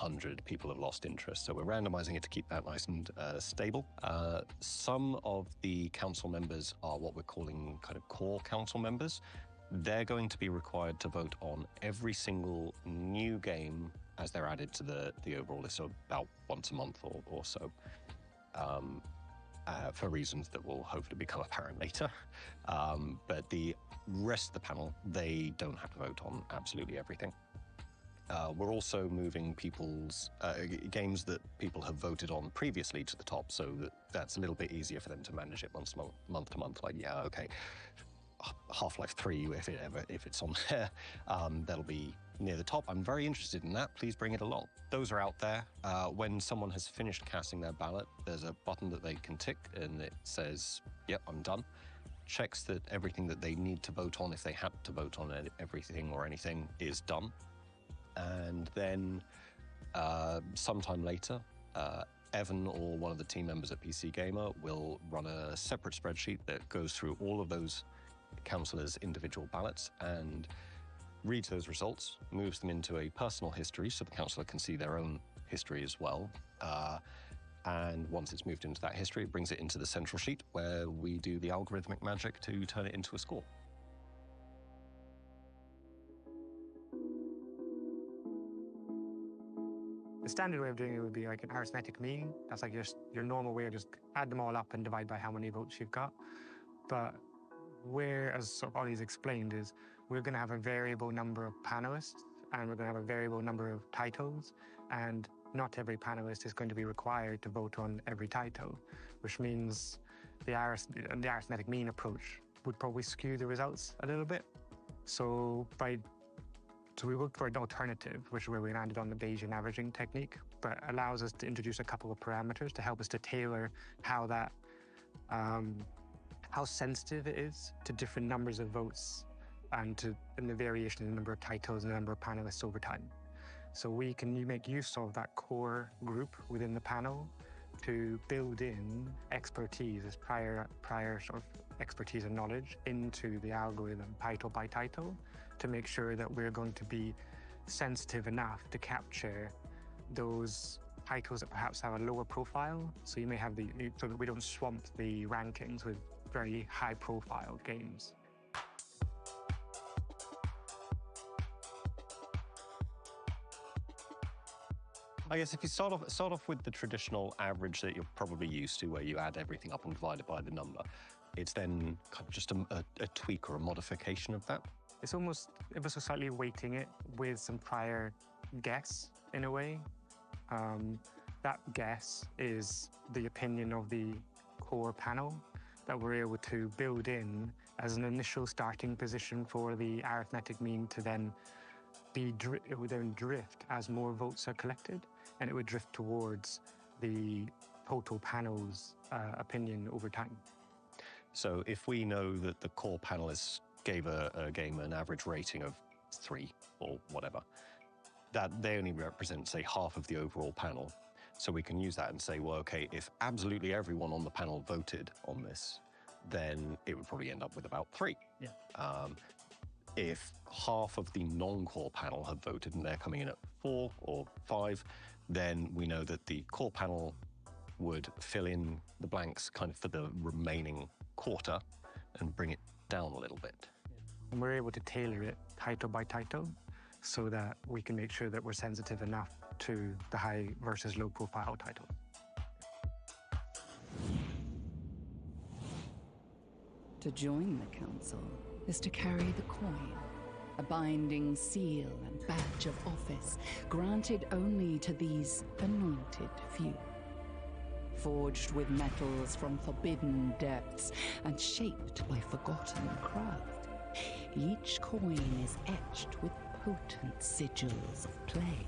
100, people have lost interest. So we're randomizing it to keep that nice and stable. Some of the council members are what we're calling kind of core council members. They're going to be required to vote on every single new game as they're added to the overall list, so about once a month or so, for reasons that will hopefully become apparent later. But the rest of the panel, they don't have to vote on absolutely everything. We're also moving people's games that people have voted on previously to the top, so that's a little bit easier for them to manage it month to month. Like, yeah, okay, Half-Life 3, if it's on there, that'll be near the top. I'm very interested in that. Please bring it along. Those are out there. When someone has finished casting their ballot, there's a button that they can tick, and it says, "Yep, I'm done." Checks that everything that they need to vote on, if they had to vote on everything or anything, is done. And then sometime later, Evan or one of the team members at PC Gamer will run a separate spreadsheet that goes through all of those councillors' individual ballots and reads those results, moves them into a personal history so the councillor can see their own history as well. And once it's moved into that history, it brings it into the central sheet where we do the algorithmic magic to turn it into a score. The standard way of doing it would be like an arithmetic mean. That's like your normal way of just add them all up and divide by how many votes you've got. But where, as sort of Ollie's explained, is we're going to have a variable number of panelists and we're going to have a variable number of titles, and not every panelist is going to be required to vote on every title, which means the arithmetic mean approach would probably skew the results a little bit. So we looked for an alternative, which is where we landed on the Bayesian averaging technique, but allows us to introduce a couple of parameters to help us to tailor how sensitive it is to different numbers of votes and the variation in the number of titles and the number of panelists over time. So we can make use of that core group within the panel to build in expertise as prior sort of expertise and knowledge into the algorithm title by title to make sure that we're going to be sensitive enough to capture those titles that perhaps have a lower profile. So you may have so that we don't swamp the rankings with very high profile games. I guess if you start off with the traditional average that you're probably used to, where you add everything up and divide it by the number, it's then kind of just a tweak or a modification of that. It's almost slightly weighting it with some prior guess in a way. That guess is the opinion of the core panel that we're able to build in as an initial starting position for the arithmetic mean to then it would then drift as more votes are collected, and it would drift towards the total panel's opinion over time. So if we know that the core panelists gave a game an average rating of 3 or whatever, that they only represent, say, half of the overall panel. So we can use that and say, well, okay, if absolutely everyone on the panel voted on this, then it would probably end up with about 3. Yeah. If half of the non-core panel have voted and they're coming in at 4 or 5, then we know that the core panel would fill in the blanks kind of for the remaining quarter and bring it down a little bit. And we're able to tailor it title by title so that we can make sure that we're sensitive enough to the high versus low profile titles. To join the council is to carry the coin, a binding seal and badge of office granted only to these anointed few. Forged with metals from forbidden depths and shaped by forgotten craft, each coin is etched with potent sigils of play.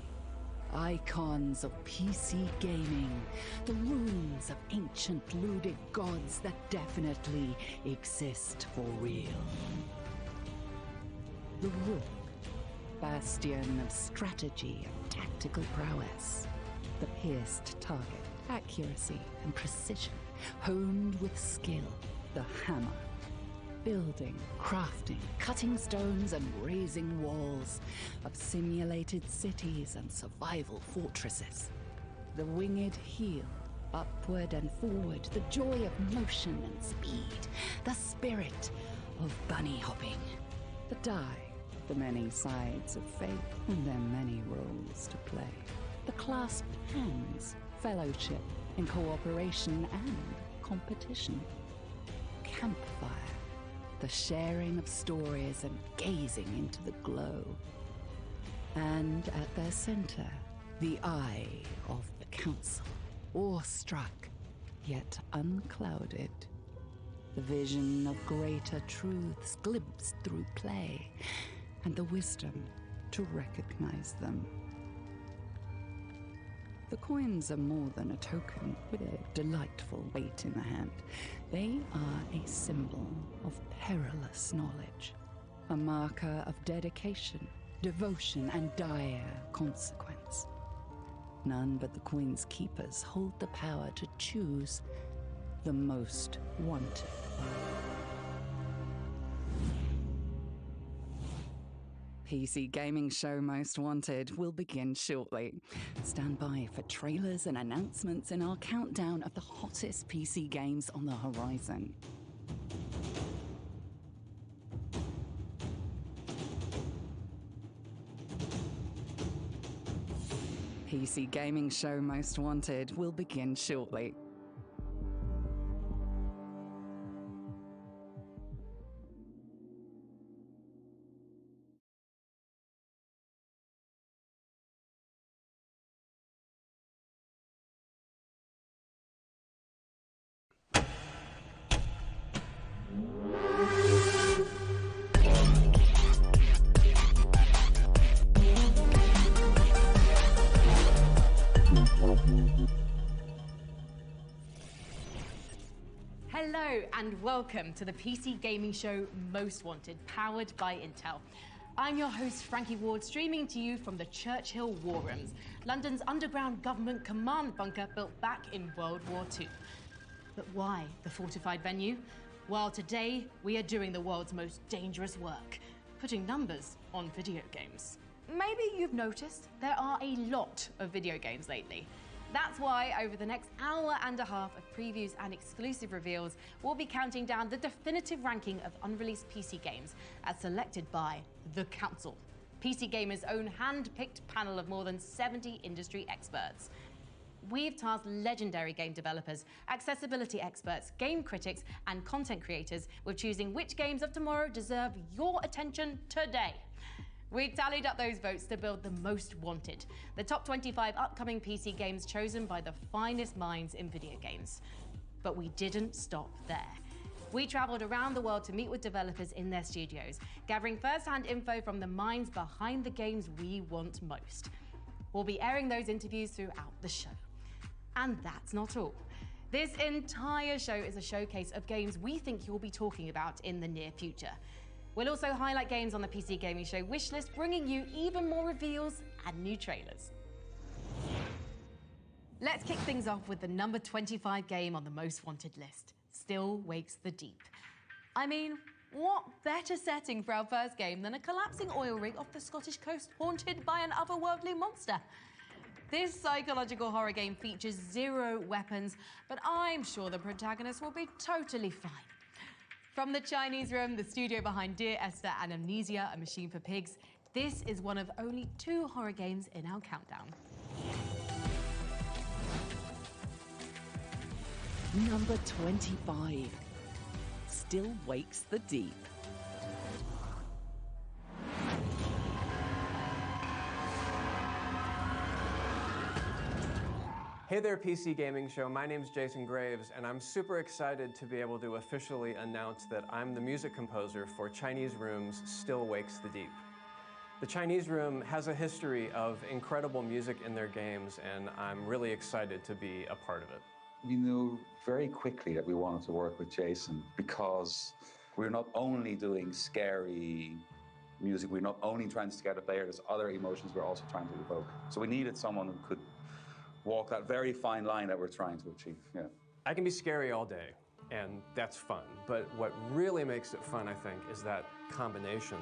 Icons of PC gaming, the runes of ancient ludic gods that definitely exist for real. The Rook, bastion of strategy and tactical prowess. The pierced target, accuracy and precision, honed with skill. The Hammer, Building, crafting, cutting stones and raising walls, of simulated cities and survival fortresses. The winged heel, upward and forward, the joy of motion and speed, the spirit of bunny hopping. The die, the many sides of fate and their many roles to play. The clasped hands, fellowship in cooperation and competition. Campfire, the sharing of stories and gazing into the glow. And at their center, the eye of the council, awestruck yet unclouded. The vision of greater truths glimpsed through play, and the wisdom to recognize them. The coins are more than a token with a delightful weight in the hand. They are a symbol of perilous knowledge, a marker of dedication, devotion, and dire consequence. None but the coin's keepers hold the power to choose the most wanted. PC gaming show Most Wanted will begin shortly. Stand by for trailers and announcements in our countdown of the hottest PC games on the horizon. PC gaming show Most Wanted will begin shortly. Hello and welcome to the PC gaming show Most Wanted, powered by Intel. I'm your host, Frankie Ward, streaming to you from the Churchill War Rooms, London's underground government command bunker built back in World War II. But why the fortified venue? Well, today we are doing the world's most dangerous work, putting numbers on video games. Maybe you've noticed there are a lot of video games lately. That's why over the next hour and a half of previews and exclusive reveals, we'll be counting down the definitive ranking of unreleased PC games as selected by the Council, PC Gamer's own hand-picked panel of more than 70 industry experts. We've tasked legendary game developers, accessibility experts, game critics, and content creators with choosing which games of tomorrow deserve your attention today. We tallied up those votes to build the Most Wanted, the top 25 upcoming PC games chosen by the finest minds in video games. But we didn't stop there. We traveled around the world to meet with developers in their studios, gathering first-hand info from the minds behind the games we want most. We'll be airing those interviews throughout the show. And that's not all. This entire show is a showcase of games we think you'll be talking about in the near future. We'll also highlight games on the PC Gaming Show wishlist, bringing you even more reveals and new trailers. Let's kick things off with the number 25 game on the Most Wanted list, Still Wakes the Deep. I mean, what better setting for our first game than a collapsing oil rig off the Scottish coast haunted by an otherworldly monster? This psychological horror game features 0 weapons, but I'm sure the protagonist will be totally fine. From the Chinese Room, the studio behind Dear Esther and Amnesia, A Machine for Pigs, this is one of only 2 horror games in our countdown. Number 25, Still Wakes the Deep. Hey there, PC Gaming Show. My name's Jason Graves, and I'm super excited to be able to officially announce that I'm the music composer for Chinese Room's Still Wakes the Deep. The Chinese Room has a history of incredible music in their games, and I'm really excited to be a part of it. We knew very quickly that we wanted to work with Jason because we're not only doing scary music, we're not only trying to scare the player, there's other emotions we're also trying to evoke. So we needed someone who could walk that very fine line that we're trying to achieve. Yeah. I can be scary all day, and that's fun. But what really makes it fun, I think, is that combination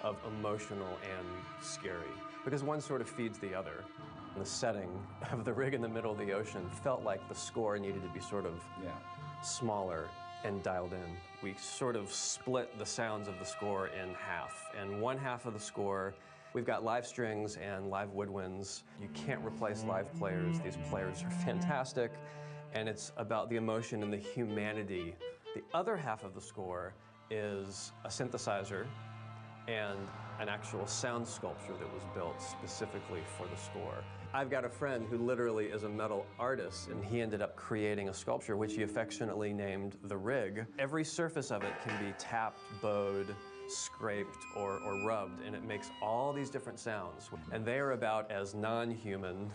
of emotional and scary, because one sort of feeds the other. The setting of the rig in the middle of the ocean felt like the score needed to be sort of smaller and dialed in. We sort of split the sounds of the score in half. And one half of the score, we've got live strings and live woodwinds. You can't replace live players. These players are fantastic. And it's about the emotion and the humanity. The other half of the score is a synthesizer and an actual sound sculpture that was built specifically for the score. I've got a friend who literally is a metal artist, and he ended up creating a sculpture which he affectionately named the rig. Every surface of it can be tapped, bowed, scraped, or rubbed, and it makes all these different sounds. And they are about as non-human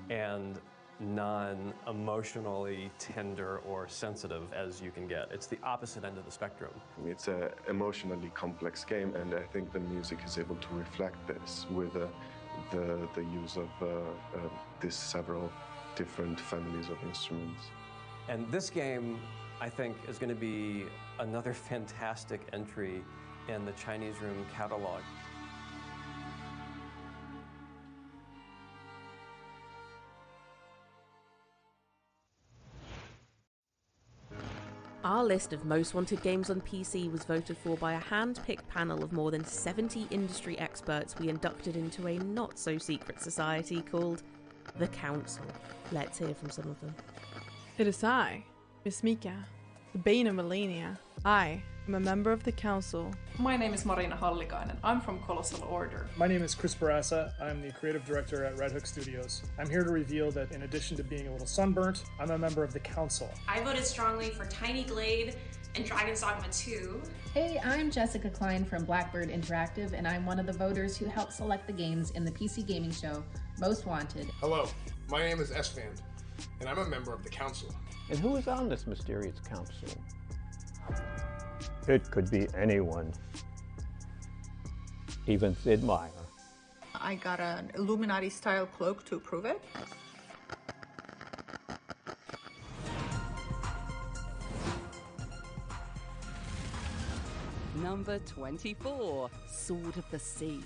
and non-emotionally tender or sensitive as you can get. It's the opposite end of the spectrum. It's an emotionally complex game, and I think the music is able to reflect this with the use of these several different families of instruments. And this game, I think, is going to be another fantastic entry in the Chinese Room catalog. Our list of most wanted games on PC was voted for by a hand-picked panel of more than 70 industry experts we inducted into a not-so-secret society called the Council. Let's hear from some of them. It is I, Miss Mika, the bane of Melania. I am a member of the Council. My name is Marina Hallikainen. I'm from Colossal Order. My name is Chris Barassa. I'm the creative director at Red Hook Studios. I'm here to reveal that in addition to being a little sunburnt, I'm a member of the Council. I voted strongly for Tiny Glade and Dragon's Dogma 2. Hey, I'm Jessica Klein from Blackbird Interactive, and I'm one of the voters who helped select the games in the PC gaming show Most Wanted. Hello, my name is Esfand, and I'm a member of the Council. And who is on this mysterious council? It could be anyone. Even Sid Meier. I got an Illuminati-style cloak to prove it. Number 24, Sword of the Sea.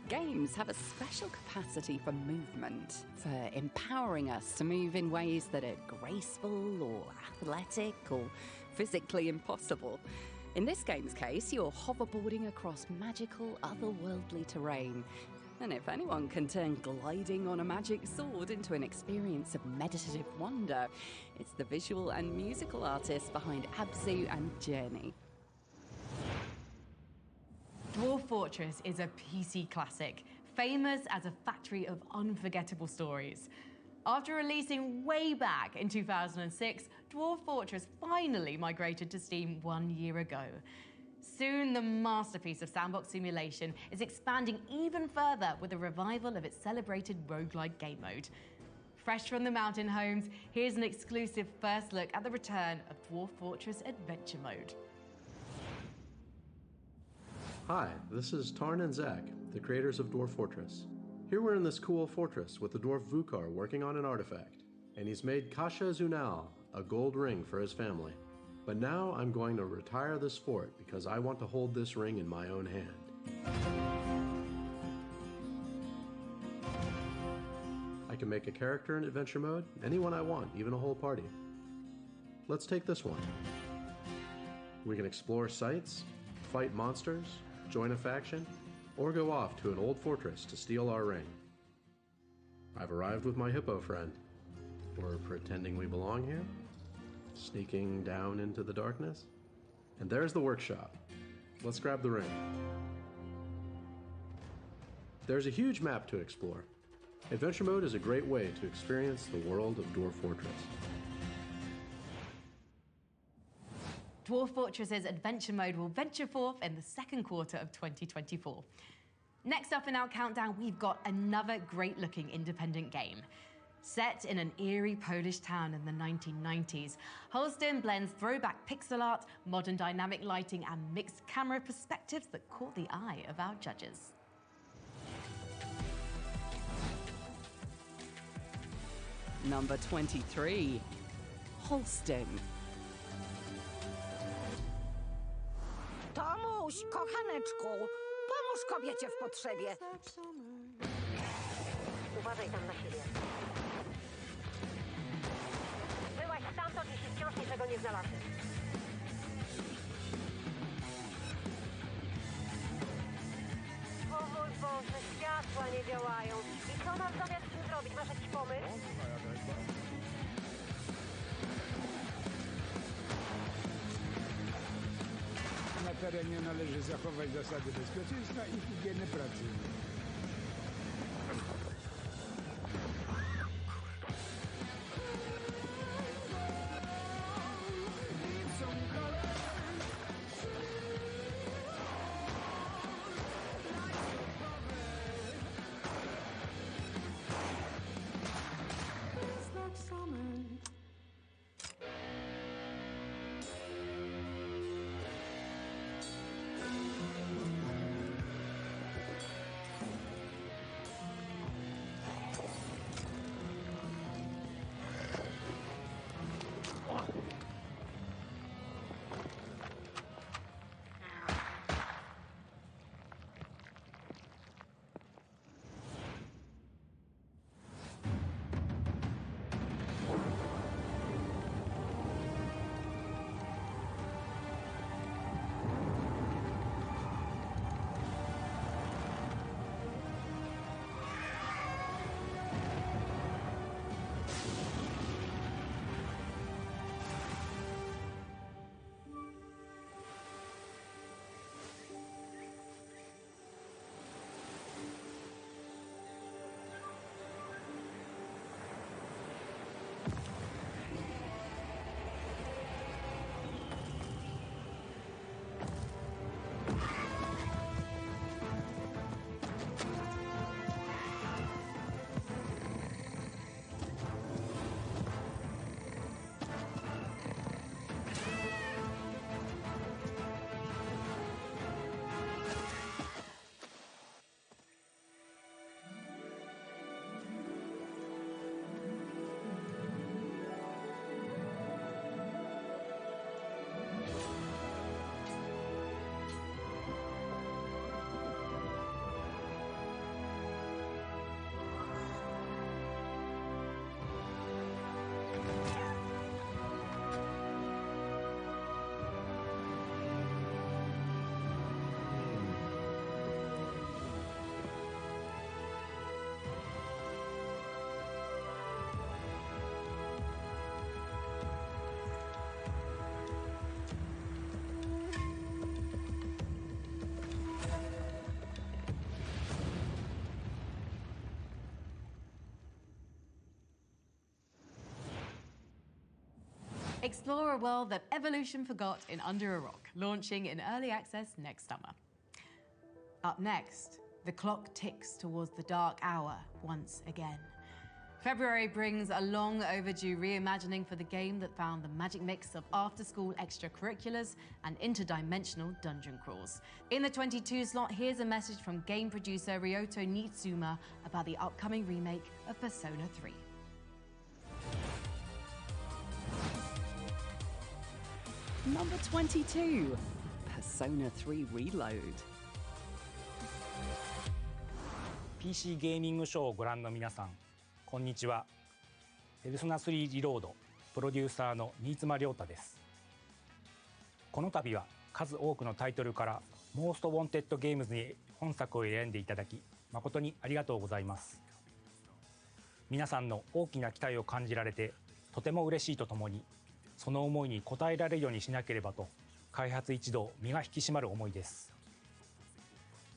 Games have a special capacity for movement, for empowering us to move in ways that are graceful or athletic or physically impossible. In this game's case, you're hoverboarding across magical, otherworldly terrain. And if anyone can turn gliding on a magic sword into an experience of meditative wonder, it's the visual and musical artists behind Abzu and Journey. Dwarf Fortress is a PC classic, famous as a factory of unforgettable stories. After releasing way back in 2006, Dwarf Fortress finally migrated to Steam 1 year ago. Soon, the masterpiece of sandbox simulation is expanding even further with a revival of its celebrated roguelike game mode. Fresh from the mountain homes, here's an exclusive first look at the return of Dwarf Fortress Adventure Mode. Hi, this is Tarn and Zach, the creators of Dwarf Fortress. Here we're in this cool fortress with the dwarf Vukar working on an artifact, and he's made Kasha Zunal a gold ring for his family. But now I'm going to retire this fort because I want to hold this ring in my own hand. I can make a character in adventure mode, anyone I want, even a whole party. Let's take this one. We can explore sites, fight monsters, join a faction, or go off to an old fortress to steal our ring. I've arrived with my hippo friend. We're pretending we belong here, sneaking down into the darkness. And there's the workshop. Let's grab the ring. There's a huge map to explore. Adventure mode is a great way to experience the world of Dwarf Fortress. Dwarf Fortress's Adventure Mode will venture forth in the second quarter of 2024. Next up in our countdown, we've got another great-looking independent game. Set in an eerie Polish town in the 1990s, Holstein blends throwback pixel art, modern dynamic lighting, and mixed camera perspectives that caught the eye of our judges. Number 23, Holsting. Tomuś, kochaneczku, pomóż kobiecie w potrzebie. Uważaj tam na siebie. Byłaś stamtąd, jeśli wciąż niczego nie znalazłeś. O mój Boże, światła nie działają. I co nam zamiast tym zrobić? Masz jakiś pomysł? Na terenie należy zachować zasady bezpieczeństwa i higieny pracy. Explore a world that evolution forgot in Under a Rock, launching in early access next summer. Up next, the clock ticks towards the dark hour once again. February brings a long overdue reimagining for the game that found the magic mix of after-school extracurriculars and interdimensional dungeon crawls. In the 22 slot, here's a message from game producer Ryoto Nitsuma about the upcoming remake of Persona 3. Number 22, Persona 3 Reload. PC ゲーミングショーをご覧の皆さん、こんにちは。ペルソナ3リロードプロデューサーの新妻亮太です。この度は数多くのタイトルからモーストウォンテッドゲームズに本作を選んでいただき誠にありがとうございます。皆さんの大きな期待を感じられてとても嬉しいとともに、その思いに応えられるようにしなければと開発一同身が引き締まる思いです。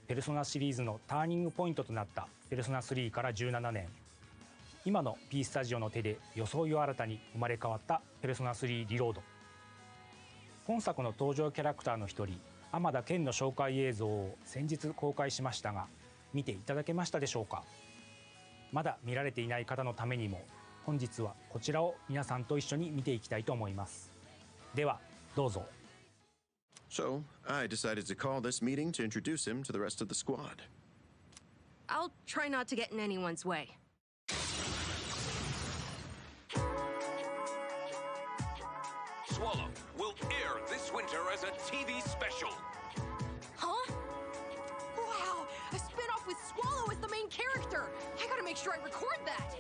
ペルソナシリーズのターニングポイントとなったペルソナ3から17年、今の P スタジオの手で装いを新たに生まれ変わったペルソナ3リロード。本作の登場キャラクターの一人天田健の紹介映像を先日公開しましたが、見ていただけましたでしょうか。まだ見られていない方のためにも本日はこちらを皆さんと一緒に見ていきたいと思います。ではどうぞ。So, I decided to call this meeting to introduce him to the rest of the squad. I'll try not to get in anyone's way. Swallow will air this winter as a TV special. Huh? Wow! A spin-off with Swallow as the main character! I gotta make sure I record that!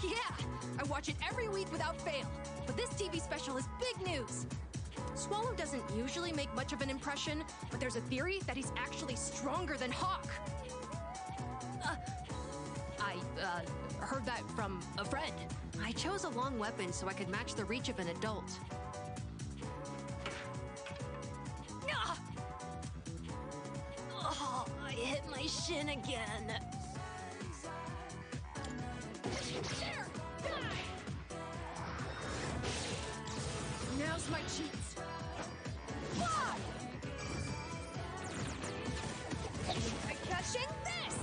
Yeah! I watch it every week without fail. But this TV special is big news. Swallow doesn't usually make much of an impression, but there's a theory that he's actually stronger than Hawk. I heard that from a friend. I chose a long weapon so I could match the reach of an adult. Oh, I hit my shin again. There! Die! Now's my chance. Fly! I'm catching this!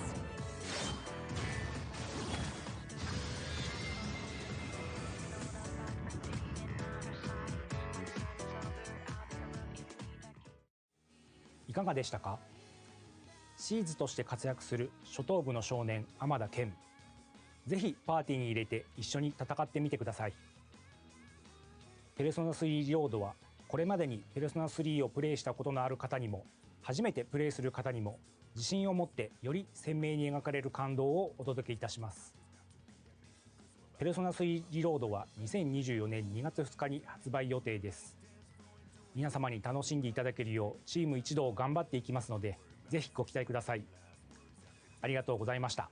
いかがでしたか？シーズとして活躍する初等部の少年天田健。ぜひパーティーに入れて一緒に戦ってみてください。ペルソナ3リロードはこれまでにペルソナ3をプレイしたことのある方にも初めてプレイする方にも自信を持ってより鮮明に描かれる感動をお届けいたします。ペルソナ3リロードは2024年2月2日に発売予定です。皆様に楽しんでいただけるようチーム一同頑張っていきますので、ぜひご期待ください。ありがとうございました。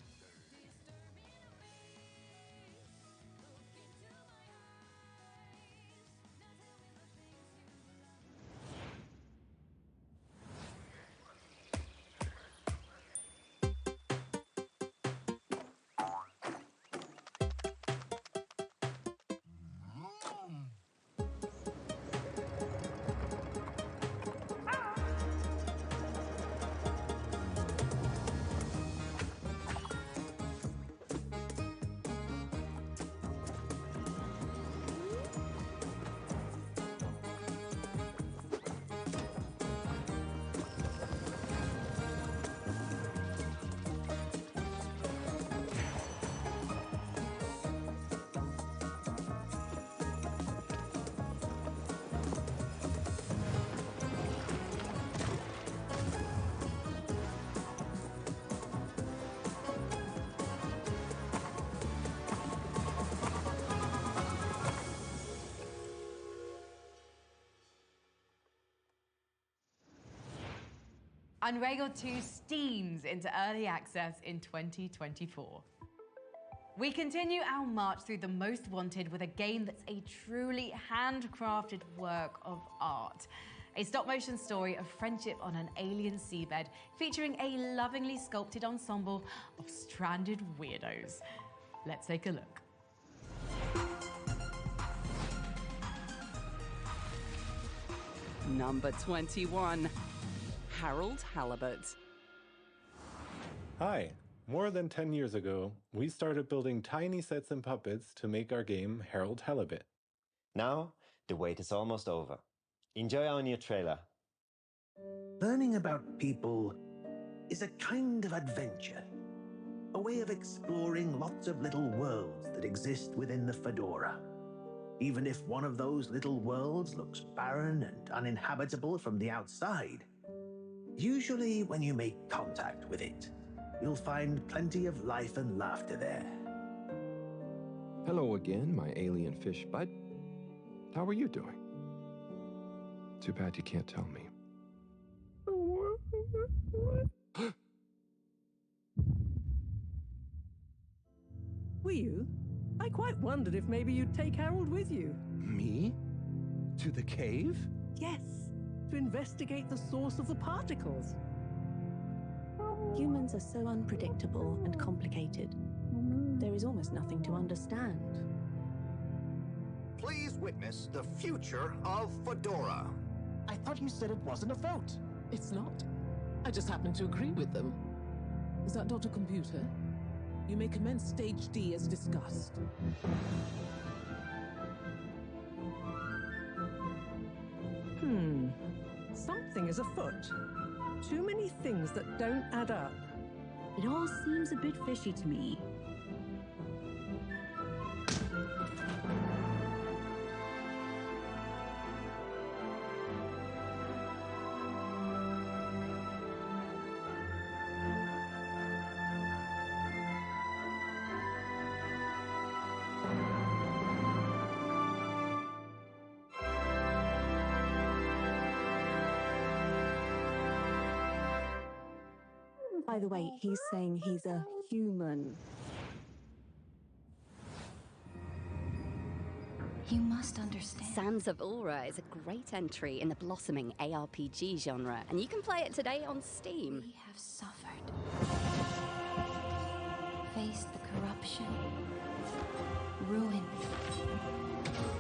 Unravel 2 steams into early access in 2024. We continue our march through the Most Wanted with a game that's a truly handcrafted work of art. A stop-motion story of friendship on an alien seabed featuring a lovingly sculpted ensemble of stranded weirdos. Let's take a look. Number 21. Harold Halibut. Hi. More than 10 years ago, we started building tiny sets and puppets to make our game Harold Halibut. Now, the wait is almost over. Enjoy our new trailer. Learning about people is a kind of adventure. A way of exploring lots of little worlds that exist within the Fedora. Even if one of those little worlds looks barren and uninhabitable from the outside, usually when you make contact with it, you'll find plenty of life and laughter there. Hello again, my alien fish bud. How are you doing? Too bad you can't tell me. Were you? I quite wondered if maybe you'd take Harold with you. Me? To the cave? Yes, to investigate the source of the particles. Humans are so unpredictable and complicated. There is almost nothing to understand. Please witness the future of Fedora. I thought you said it wasn't a vote. It's not. I just happen to agree with them. Is that Dr. Computer? You may commence Stage D as discussed. Something is afoot. Too many things that don't add up. It all seems a bit fishy to me. By the way, he's saying he's a human. You must understand. Sands of Ulra is a great entry in the blossoming ARPG genre, and you can play it today on Steam. We have suffered. Faced the corruption, ruin,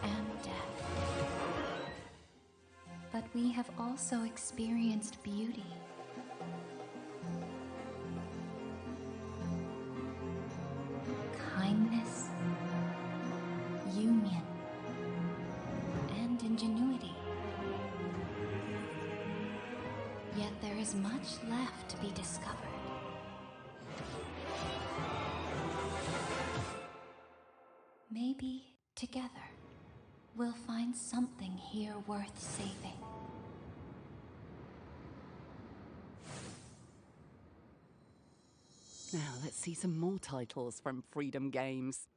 and death. But we have also experienced beauty. Kindness, union, and ingenuity. Yet there is much left to be discovered. Maybe together we'll find something here worth saving. Now let's see some more titles from Freedom Games.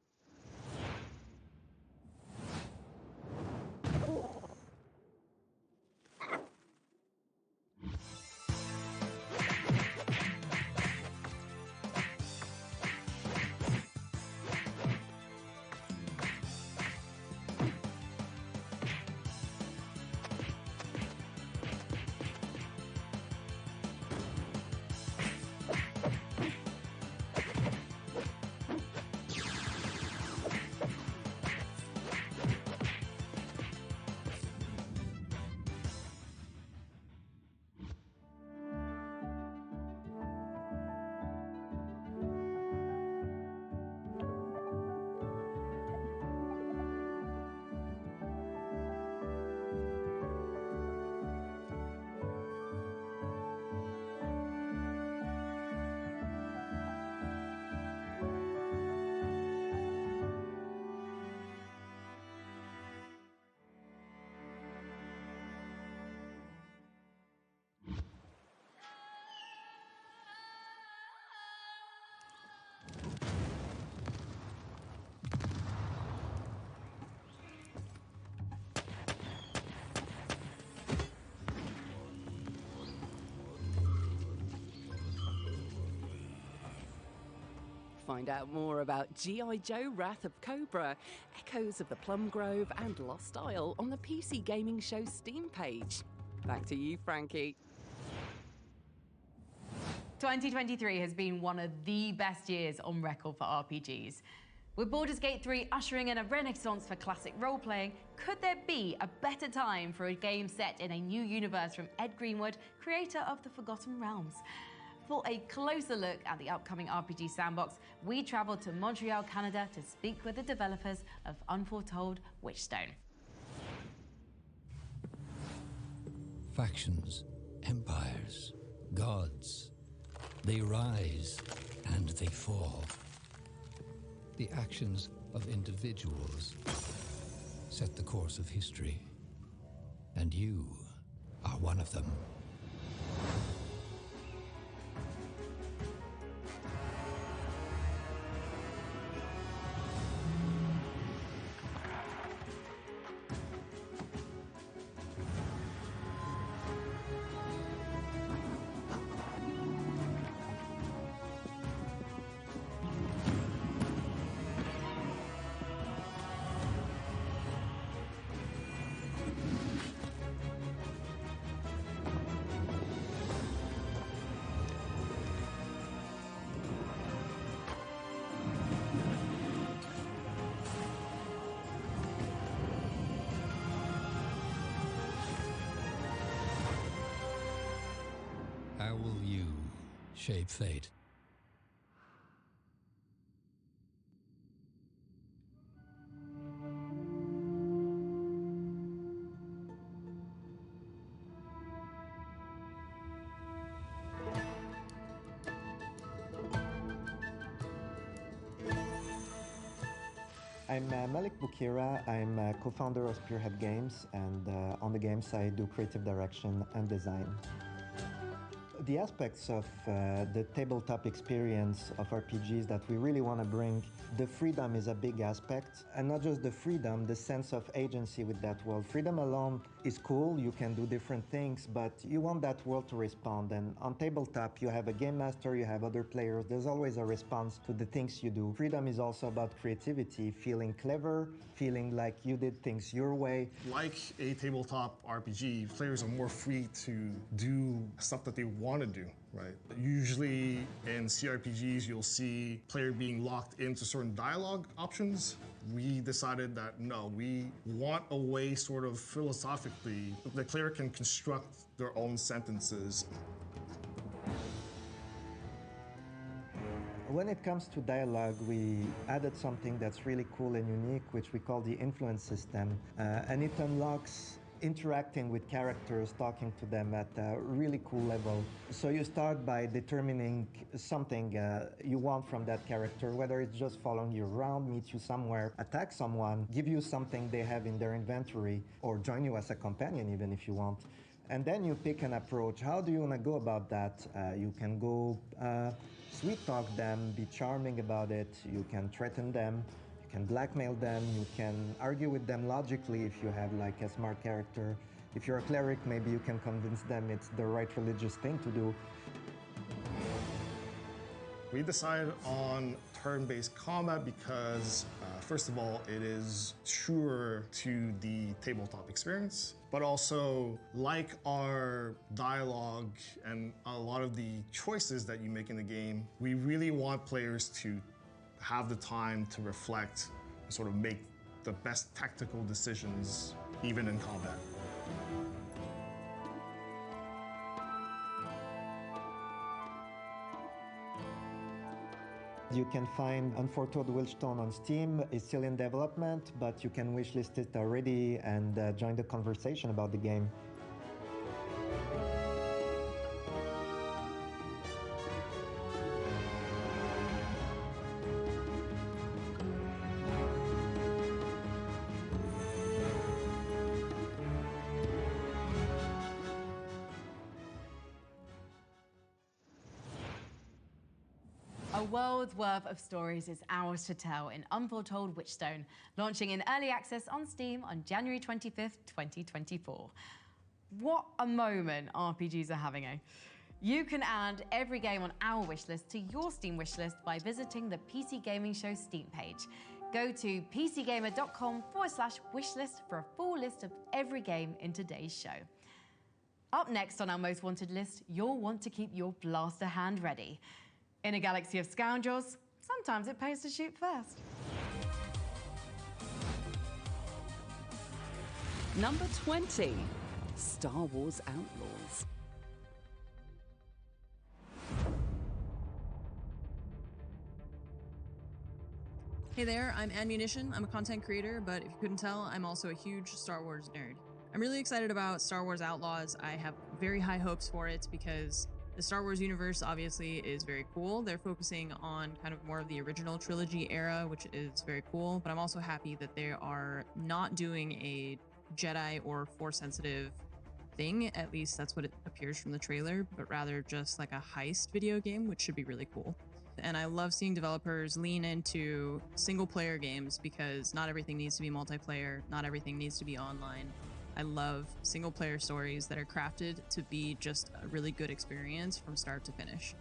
Find out more about G.I. Joe Wrath of Cobra, Echoes of the Plum Grove, and Lost Isle on the PC Gaming Show Steam page. Back to you, Frankie. 2023 has been one of the best years on record for RPGs. With Baldur's Gate 3 ushering in a renaissance for classic role-playing, could there be a better time for a game set in a new universe from Ed Greenwood, creator of the Forgotten Realms? For a closer look at the upcoming RPG sandbox, we traveled to Montreal, Canada to speak with the developers of Unforetold Witchstone. Factions, empires, gods, they rise and they fall. The actions of individuals set the course of history, and you are one of them. How will you shape fate? I'm Malik Bukira. I'm a co-founder of Spearhead Games, and on the game side, do creative direction and design. the aspects of the tabletop experience of RPGs that we really want to bring, the freedom is a big aspect. And not just the freedom, the sense of agency with that world. Freedom alone is cool, you can do different things, but you want that world to respond. And on tabletop, you have a game master, you have other players, there's always a response to the things you do. Freedom is also about creativity, feeling clever, feeling like you did things your way. Like a tabletop RPG, players are more free to do stuff that they want to do, right? Usually in CRPGs, you'll see player being locked into certain dialogue options. We decided that no, we want a way sort of philosophically, the player can construct their own sentences. When it comes to dialogue, we added something that's really cool and unique, which we call the influence system, and it unlocks interacting with characters, talking to them at a really cool level. So you start by determining something you want from that character, whether it's just following you around, meet you somewhere, attack someone, give you something they have in their inventory, or join you as a companion even if you want. And then you pick an approach. How do you want to go about that? You can go sweet talk them, be charming about it, you can threaten them, you can blackmail them, you can argue with them logically if you have like a smart character. If you're a cleric, maybe you can convince them it's the right religious thing to do. We decided on turn-based combat because, first of all, it is truer to the tabletop experience, but also, like our dialogue and a lot of the choices that you make in the game, we really want players to have the time to reflect and sort of make the best tactical decisions, even in combat. You can find Unforetold Wildstone on Steam. It's still in development, but you can wishlist it already and join the conversation about the game. A world's worth of stories is ours to tell in Unforetold Witchstone, launching in early access on Steam on January 25th, 2024. What a moment RPGs are having, eh? You can add every game on our wishlist to your Steam wishlist by visiting the PC Gaming Show Steam page. Go to pcgamer.com/wishlist for a full list of every game in today's show. Up next on our most wanted list, you'll want to keep your blaster hand ready. In a galaxy of scoundrels, sometimes it pays to shoot first. Number 20, Star Wars Outlaws. Hey there, I'm Ammunition. I'm a content creator, but if you couldn't tell, I'm also a huge Star Wars nerd. I'm really excited about Star Wars Outlaws. I have very high hopes for it because the Star Wars universe obviously is very cool. They're focusing on kind of more of the original trilogy era, which is very cool, but I'm also happy that they are not doing a Jedi or Force-sensitive thing, at least that's what it appears from the trailer, but rather just like a heist video game, which should be really cool. And I love seeing developers lean into single-player games because not everything needs to be multiplayer, not everything needs to be online. I love single-player stories that are crafted to be just a really good experience from start to finish.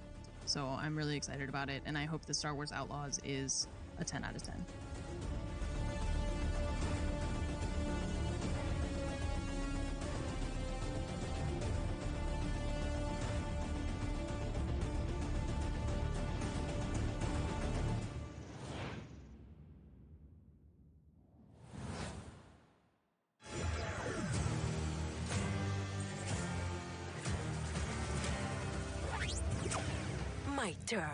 So I'm really excited about it, and I hope that Star Wars Outlaws is a 10 out of 10. My turn.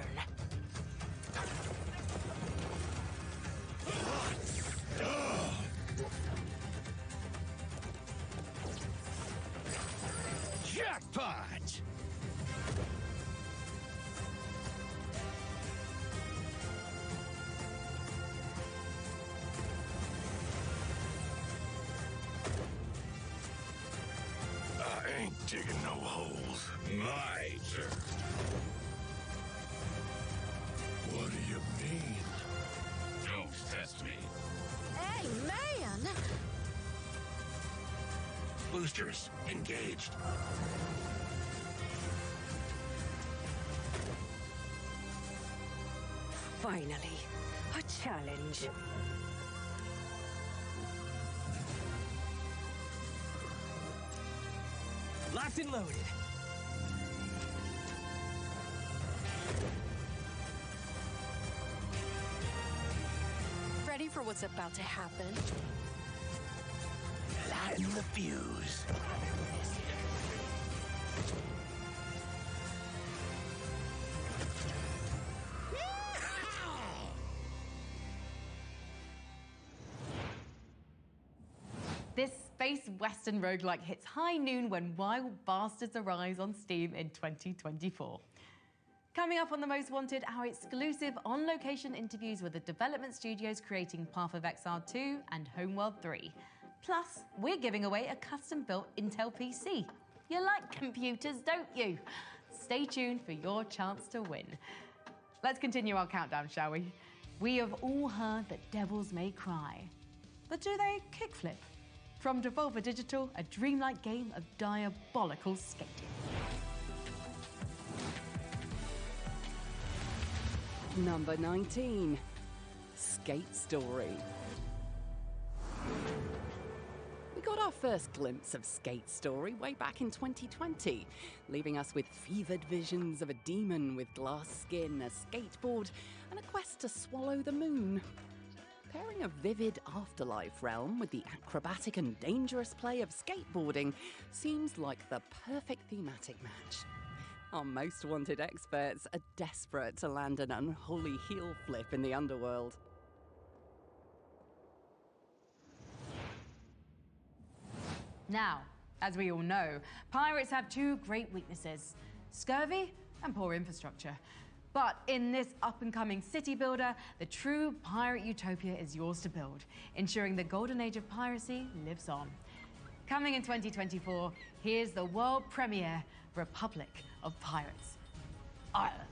Jackpot! I ain't digging no holes. My turn. What do you mean? Don't test me. Hey, man! Boosters engaged. Finally, a challenge. Locked and loaded. Ready for what's about to happen? Lighten the fuse. This space western roguelike hits high noon when Wild Bastards arrives on Steam in 2024. Coming up on The Most Wanted, our exclusive on-location interviews with the development studios creating Path of Exile 2 and Homeworld 3. Plus, we're giving away a custom-built Intel PC. You like computers, don't you? Stay tuned for your chance to win. Let's continue our countdown, shall we? We have all heard that devils may cry. But do they kickflip? From Devolver Digital, a dreamlike game of diabolical skating. Number 19, Skate Story. We got our first glimpse of Skate Story way back in 2020, leaving us with fevered visions of a demon with glass skin, a skateboard, and a quest to swallow the moon. Pairing a vivid afterlife realm with the acrobatic and dangerous play of skateboarding seems like the perfect thematic match. Our Most Wanted experts are desperate to land an unholy heel flip in the underworld. Now, as we all know, pirates have two great weaknesses: scurvy and poor infrastructure. But in this up-and-coming city builder, the true pirate utopia is yours to build, ensuring the golden age of piracy lives on. Coming in 2024, here's the world premiere, Republic of Pirates, Ireland.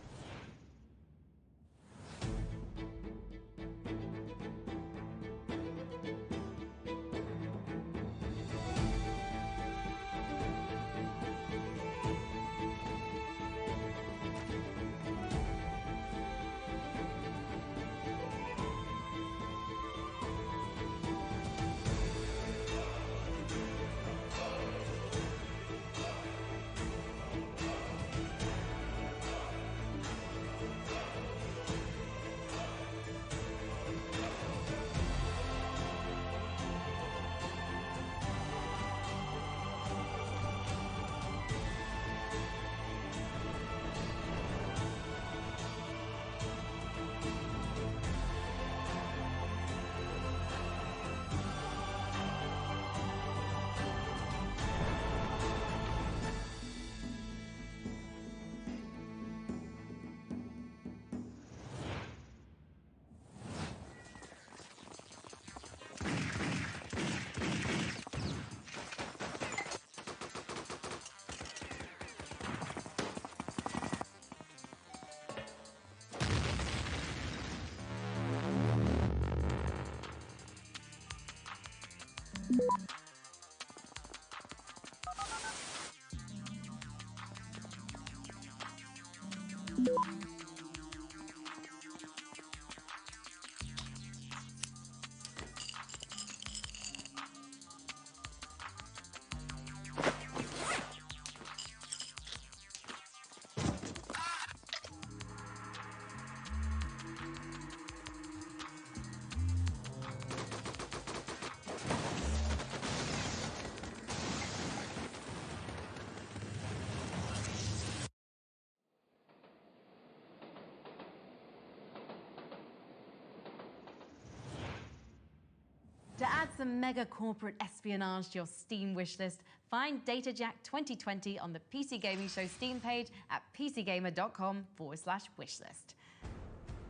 To add some mega corporate espionage to your Steam wishlist, find DataJack 2020 on the PC Gaming Show Steam page at pcgamer.com/wishlist.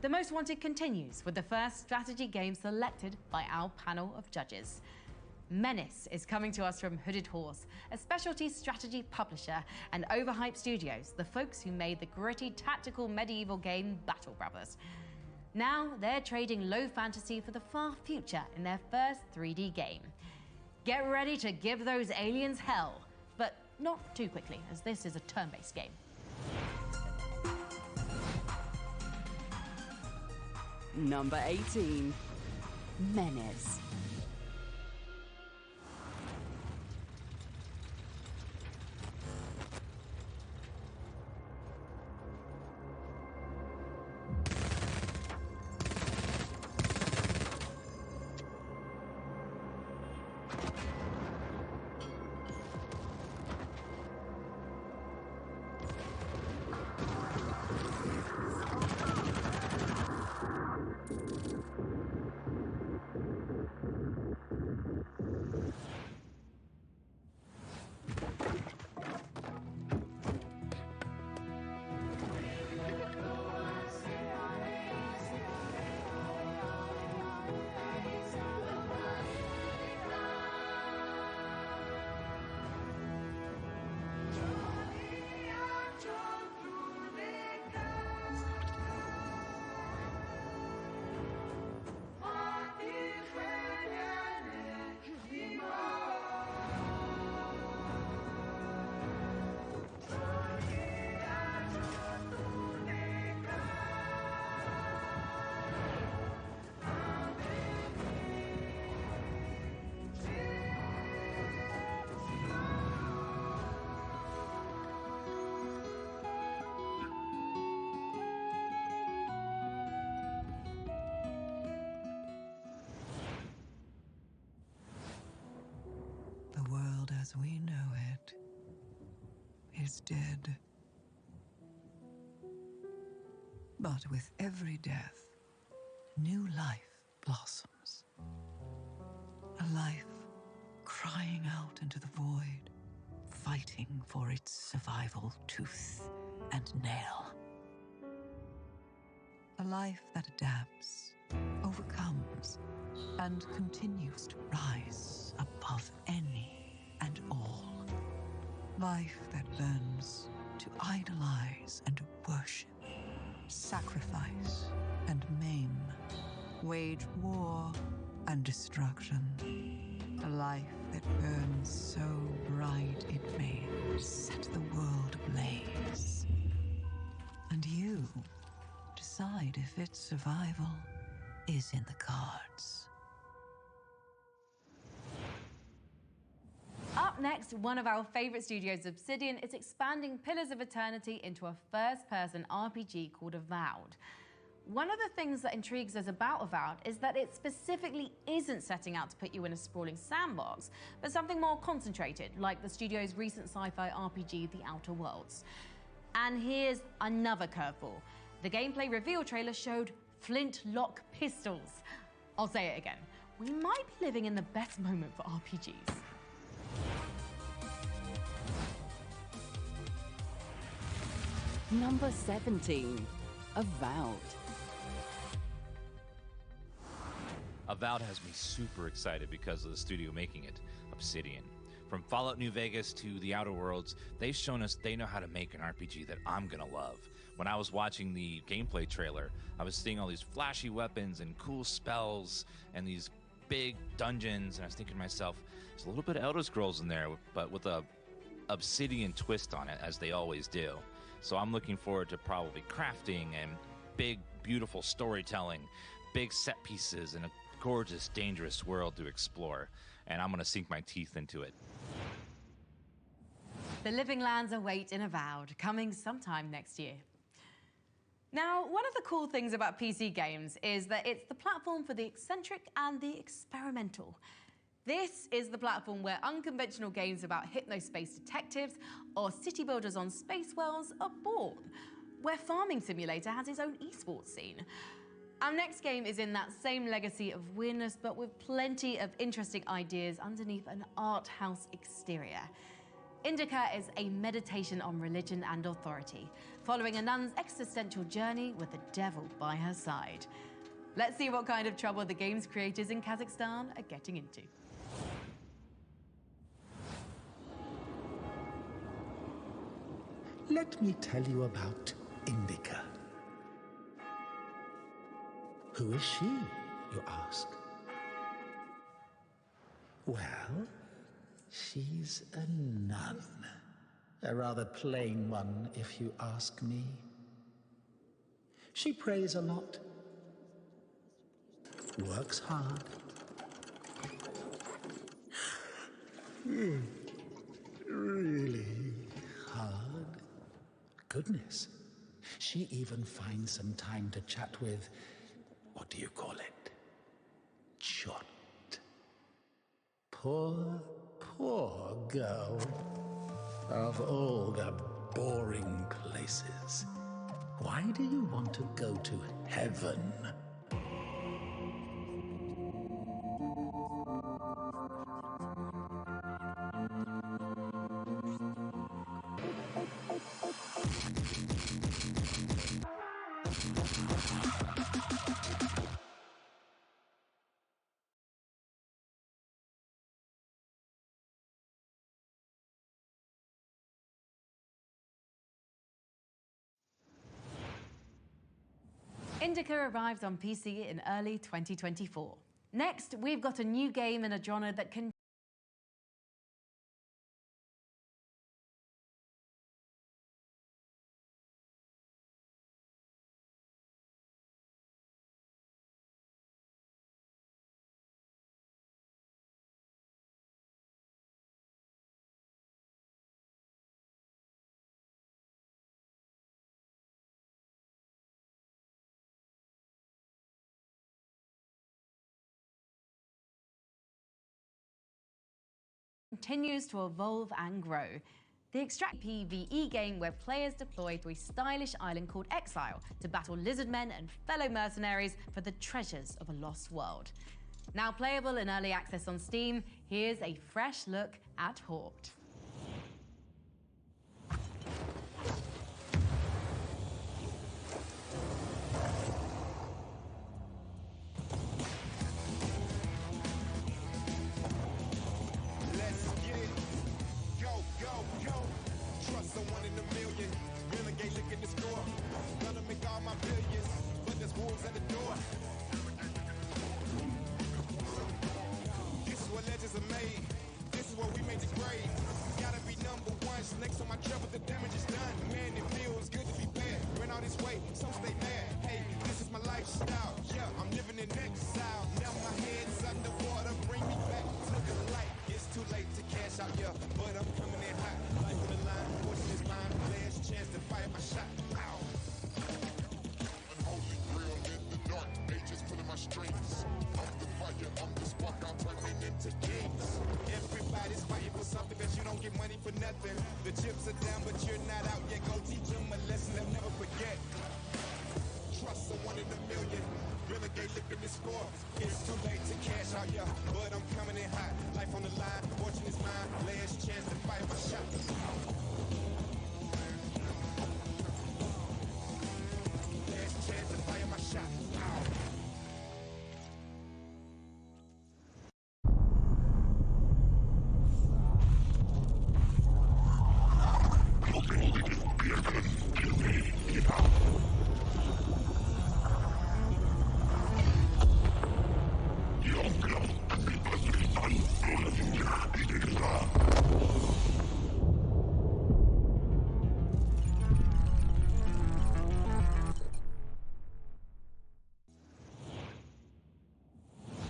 The Most Wanted continues with the first strategy game selected by our panel of judges. Menace is coming to us from Hooded Horse, a specialty strategy publisher, and Overhype Studios, the folks who made the gritty tactical medieval game Battle Brothers. Now they're trading low fantasy for the far future in their first 3D game. Get ready to give those aliens hell, but not too quickly, as this is a turn-based game. Number 18, Menace. The world as we know it is dead. But with every death, new life blossoms. A life crying out into the void, fighting for its survival tooth and nail. A life that adapts, overcomes, and continues to rise above any and all. Life that learns to idolize and worship, sacrifice and maim, wage war and destruction. A life that burns so bright it may set the world ablaze. And you decide if its survival is in the cards. Up next, one of our favorite studios, Obsidian, is expanding Pillars of Eternity into a first-person RPG called Avowed. One of the things that intrigues us about Avowed is that it specifically isn't setting out to put you in a sprawling sandbox, but something more concentrated, like the studio's recent sci-fi RPG, The Outer Worlds. And here's another curveball. The gameplay reveal trailer showed flintlock pistols. I'll say it again. We might be living in the best moment for RPGs. Number 17, Avowed. Avowed has me super excited because of the studio making it, Obsidian. From Fallout New Vegas to The Outer Worlds, they've shown us they know how to make an RPG that I'm gonna love. When I was watching the gameplay trailer, I was seeing all these flashy weapons and cool spells and these big dungeons, and I was thinking to myself, there's a little bit of Elder Scrolls in there, but with a Obsidian twist on it, as they always do. So I'm looking forward to probably crafting and big, beautiful storytelling, big set pieces, and a gorgeous, dangerous world to explore. And I'm going to sink my teeth into it. The Living Lands await in Avowed, coming sometime next year. Now, one of the cool things about PC games is that it's the platform for the eccentric and the experimental. This is the platform where unconventional games about hypnospace detectives or city builders on space wells are born, where Farming Simulator has its own esports scene. Our next game is in that same legacy of weirdness, but with plenty of interesting ideas underneath an art house exterior. Indica is a meditation on religion and authority, following a nun's existential journey with the devil by her side. Let's see what kind of trouble the game's creators in Kazakhstan are getting into. let me tell you about Indica. Who is she, you ask? Well, she's a nun. A rather plain one, if you ask me. She prays a lot, works hard. Really hard. Goodness. She even finds some time to chat with, what do you call it? Chot. Poor girl. Of all the boring places, why do you want to go to heaven? Indica arrived on PC in early 2024. Next, we've got a new game in a genre that can continues to evolve and grow. The Extract PvE game where players deploy to a stylish island called Exile to battle lizardmen and fellow mercenaries for the treasures of a lost world. Now playable in early access on Steam, here's a fresh look at Hort. The chips are down, but you're not out yet. Go teach them a lesson they'll never forget. Trust someone in a million. Relegate, look at the score. It's too late to cash out, yeah. But I'm coming in hot. Life on the line, fortune is mine. Last chance to fire my shot. Last chance to fire my shot.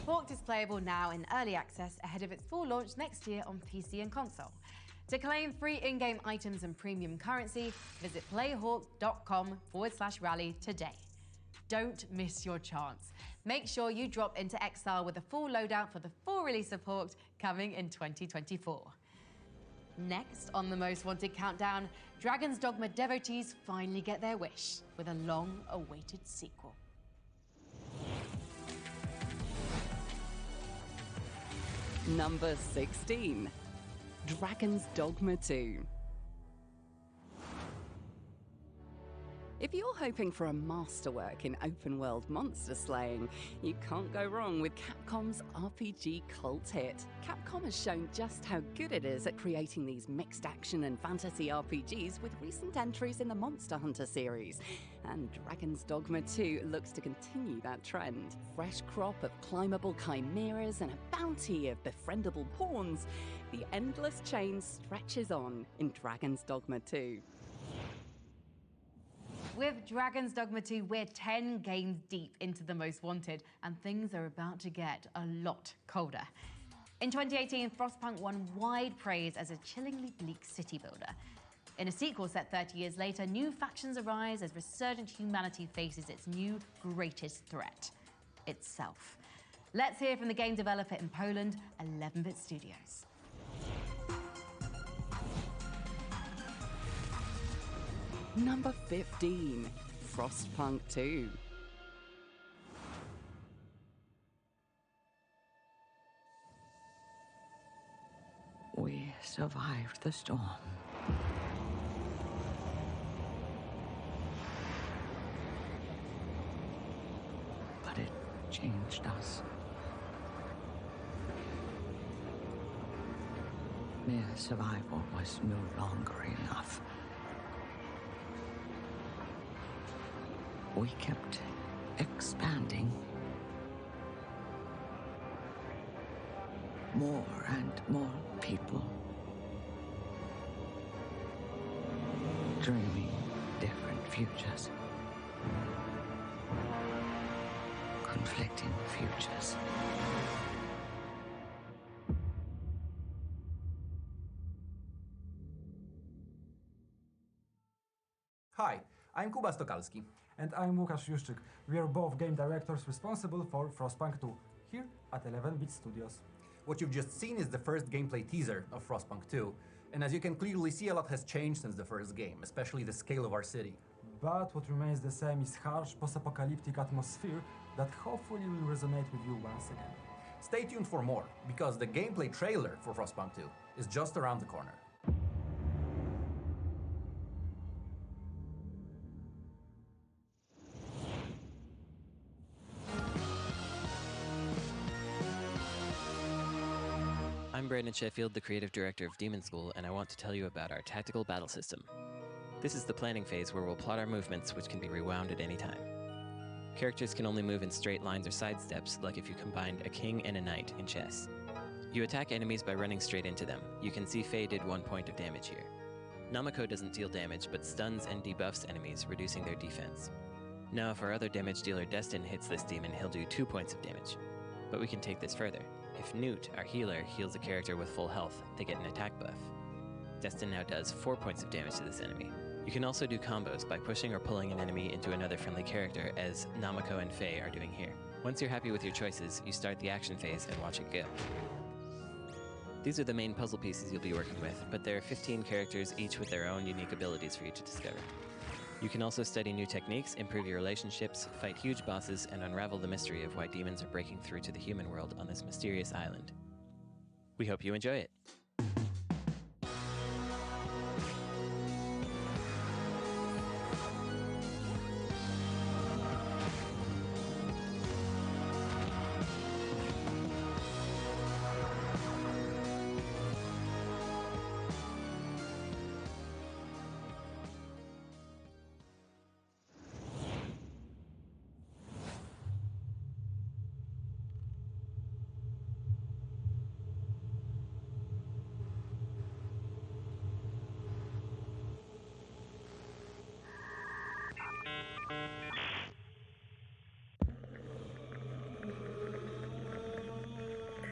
Hort is playable now in early access ahead of its full launch next year on PC and console. To claim free in-game items and premium currency, visit playhort.com/rally today. Don't miss your chance. Make sure you drop into Exile with a full loadout for the full release of Hort coming in 2024. Next on the Most Wanted Countdown, Dragon's Dogma devotees finally get their wish with a long-awaited sequel. Number 16, Dragon's Dogma 2. If you're hoping for a masterwork in open-world monster slaying, you can't go wrong with Capcom's RPG cult hit. Capcom has shown just how good it is at creating these mixed action and fantasy RPGs with recent entries in the Monster Hunter series. And Dragon's Dogma 2 looks to continue that trend. Fresh crop of climbable chimeras and a bounty of befriendable pawns. The endless chain stretches on in Dragon's Dogma 2. With Dragon's Dogma 2, we're 10 games deep into the Most Wanted, and things are about to get a lot colder. In 2018, Frostpunk won wide praise as a chillingly bleak city builder. In a sequel set 30 years later, new factions arise as resurgent humanity faces its new greatest threat, itself. Let's hear from the game developer in Poland, 11-Bit Studios. Number 15, Frostpunk 2. We survived the storm. But it changed us. Mere survival was no longer enough. We kept expanding. More and more people. Dreaming different futures. Conflicting futures. Hi, I'm Kuba Stokalski. And I'm Łukasz Juszczyk. We are both game directors responsible for Frostpunk 2, here at 11-Bit Studios. What you've just seen is the first gameplay teaser of Frostpunk 2, and as you can clearly see, a lot has changed since the first game, especially the scale of our city. But what remains the same is harsh post-apocalyptic atmosphere that hopefully will resonate with you once again. Stay tuned for more, because the gameplay trailer for Frostpunk 2 is just around the corner. I'm Brandon Sheffield, the creative director of Demon School, and I want to tell you about our tactical battle system. This is the planning phase where we'll plot our movements, which can be rewound at any time. Characters can only move in straight lines or side steps, like if you combined a king and a knight in chess. You attack enemies by running straight into them. You can see Faye did 1 point of damage here. Namako doesn't deal damage, but stuns and debuffs enemies, reducing their defense. Now if our other damage dealer Destin hits this demon, he'll do 2 points of damage. But we can take this further. If Newt, our healer, heals a character with full health, they get an attack buff. Destin now does 4 points of damage to this enemy. You can also do combos by pushing or pulling an enemy into another friendly character, as Namako and Faye are doing here. Once you're happy with your choices, you start the action phase and watch it go. These are the main puzzle pieces you'll be working with, but there are 15 characters, each with their own unique abilities for you to discover. You can also study new techniques, improve your relationships, fight huge bosses, and unravel the mystery of why demons are breaking through to the human world on this mysterious island. We hope you enjoy it.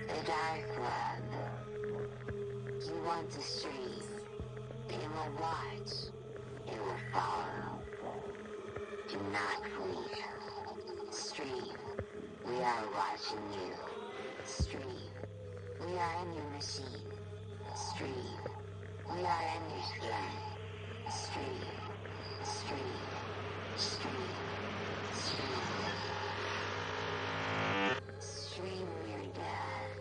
The Dark Web. You want to stream. It will watch. It will follow. Do not leave. Stream. We are watching you. Stream. We are in your machine. Stream. We are in your skin. Stream. Stream. Stream. Stream. Stream your death.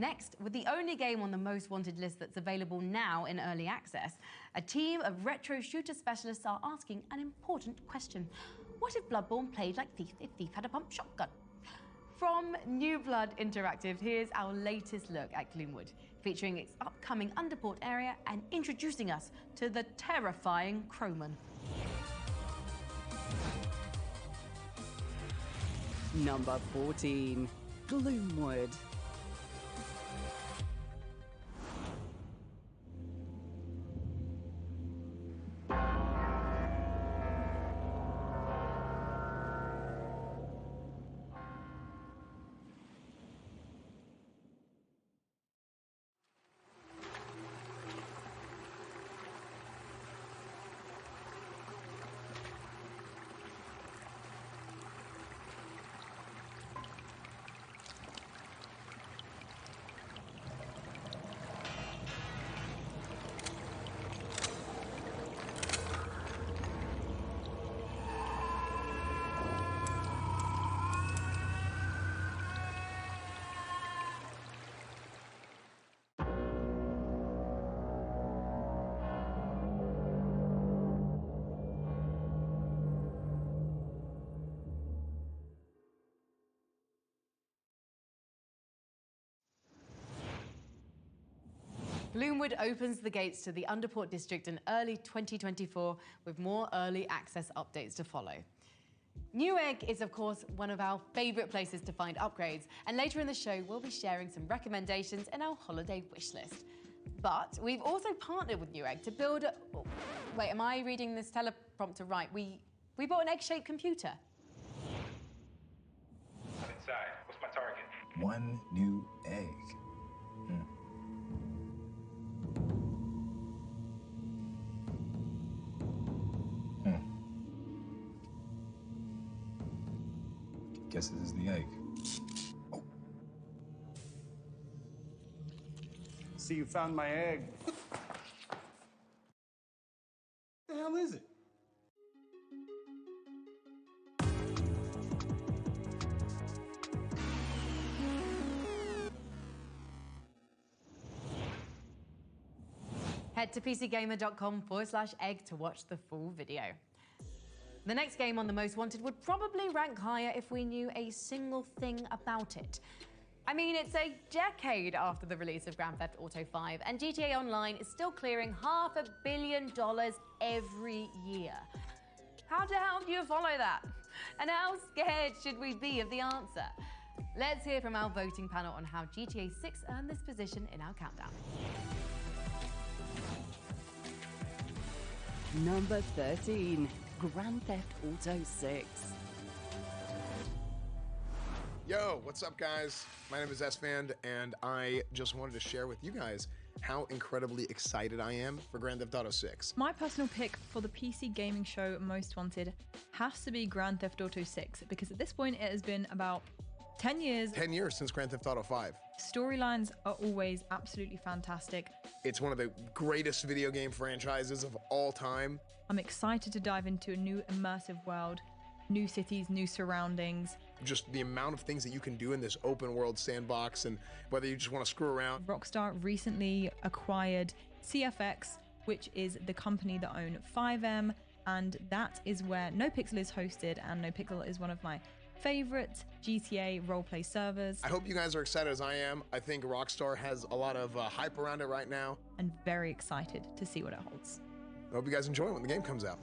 Next, with the only game on the most wanted list that's available now in early access, a team of retro shooter specialists are asking an important question. What if Bloodborne played like Thief if Thief had a pump shotgun? From New Blood Interactive, here's our latest look at Gloomwood, featuring its upcoming Underport area and introducing us to the terrifying Crowman. Number 14, Gloomwood. Gloomwood opens the gates to the Underport district in early 2024 with more early access updates to follow. Newegg is, of course, one of our favourite places to find upgrades, and later in the show we'll be sharing some recommendations in our holiday wish list. But we've also partnered with Newegg to build a... Oh, wait, am I reading this teleprompter right? We bought an egg-shaped computer. I'm inside. What's my target? One new egg. Guess this is the egg. Oh. See, you found my egg. What the hell is it? Head to pcgamer.com/egg to watch the full video. The next game on the most wanted would probably rank higher if we knew a single thing about it. I mean, it's a decade after the release of Grand Theft Auto 5, and GTA Online is still clearing $500 million every year. How the hell do you follow that? And how scared should we be of the answer? Let's hear from our voting panel on how GTA 6 earned this position in our countdown. Number 13, Grand Theft Auto 6. Yo, what's up, guys? My name is S-Fand, and I just wanted to share with you guys how incredibly excited I am for Grand Theft Auto 6. My personal pick for the PC gaming show Most Wanted has to be Grand Theft Auto 6, because at this point it has been about 10 years. 10 years since Grand Theft Auto 5. Storylines are always absolutely fantastic. It's one of the greatest video game franchises of all time. I'm excited to dive into a new immersive world, new cities, new surroundings. Just the amount of things that you can do in this open world sandbox, and whether you just want to screw around. Rockstar recently acquired CFX, which is the company that own 5M, and that is where NoPixel is hosted, and NoPixel is one of my favorite GTA roleplay servers. I hope you guys are excited as I am. I think Rockstar has a lot of hype around it right now. And very excited to see what it holds. I hope you guys enjoy it when the game comes out.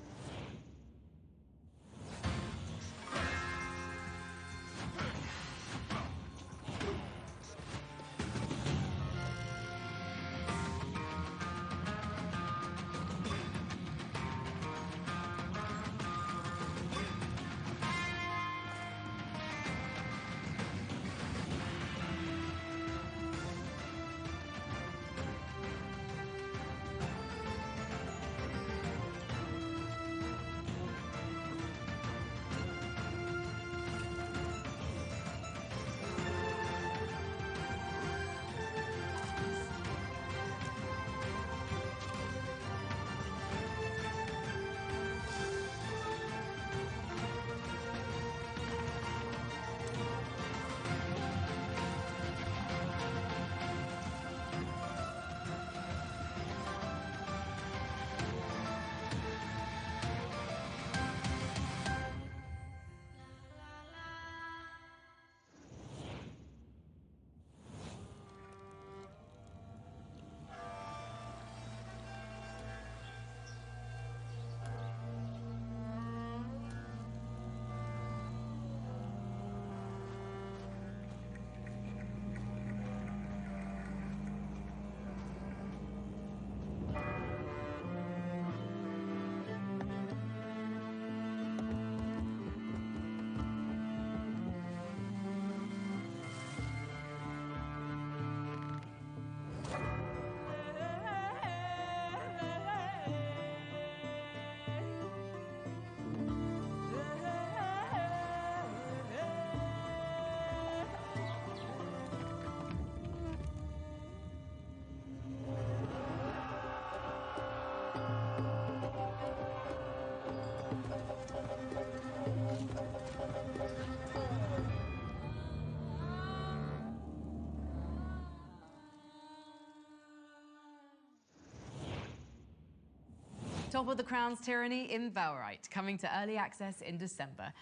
Top of the Crown's Tyranny in Valorite, coming to early access in December.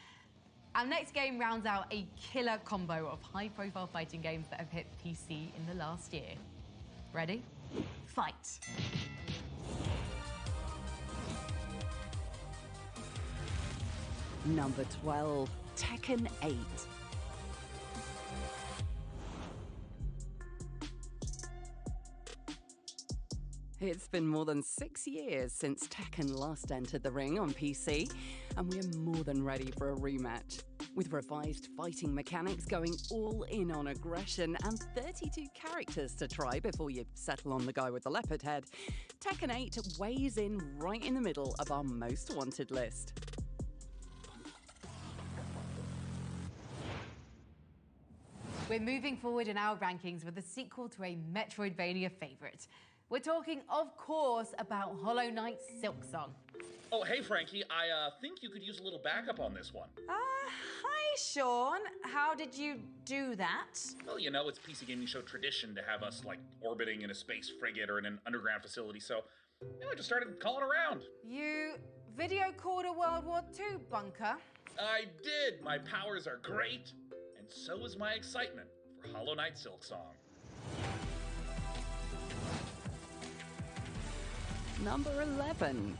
Our next game rounds out a killer combo of high-profile fighting games that have hit PC in the last year. Ready? Fight! Number 12, Tekken 8. It's been more than 6 years since Tekken last entered the ring on PC, and we're more than ready for a rematch. With revised fighting mechanics going all in on aggression and 32 characters to try before you settle on the guy with the leopard head, Tekken 8 weighs in right in the middle of our most wanted list. We're moving forward in our rankings with a sequel to a Metroidvania favorite. We're talking, of course, about Hollow Knight's Silksong. Oh, hey, Frankie. I think you could use a little backup on this one. Hi, Sean. How did you do that? Well, you know, it's PC Gaming Show tradition to have us, like, orbiting in a space frigate or in an underground facility, so, you know, I just started calling around. You video called a World War II bunker? I did. My powers are great, and so is my excitement for Hollow Knight Silksong. Number 11,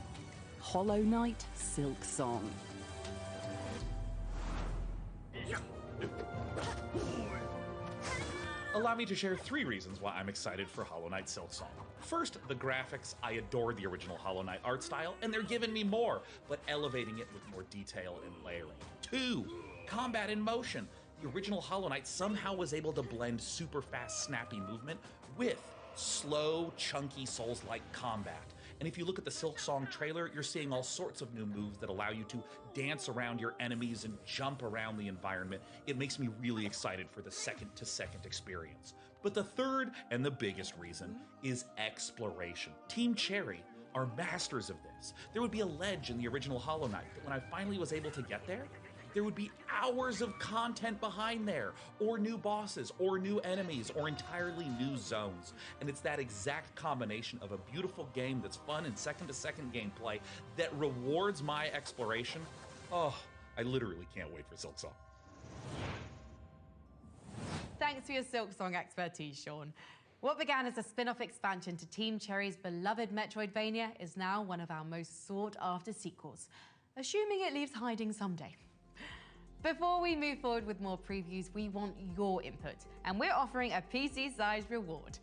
Hollow Knight Silksong. Allow me to share 3 reasons why I'm excited for Hollow Knight Silksong. First, the graphics. I adore the original Hollow Knight art style, and they're giving me more, but elevating it with more detail and layering. 2, combat in motion. The original Hollow Knight somehow was able to blend super fast, snappy movement with slow, chunky Souls-like combat. And if you look at the Silksong trailer, you're seeing all sorts of new moves that allow you to dance around your enemies and jump around the environment. It makes me really excited for the second-to-second experience. But the third and the biggest reason is exploration. Team Cherry are masters of this. There would be a ledge in the original Hollow Knight that when I finally was able to get there would be hours of content behind there, or new bosses, or new enemies, or entirely new zones. And it's that exact combination of a beautiful game that's fun and second-to-second gameplay that rewards my exploration. Oh, I literally can't wait for Silksong. Thanks for your Silksong expertise, Sean. What began as a spin-off expansion to Team Cherry's beloved Metroidvania is now one of our most sought-after sequels, assuming it leaves hiding someday. Before we move forward with more previews, we want your input, and we're offering a PC-sized reward.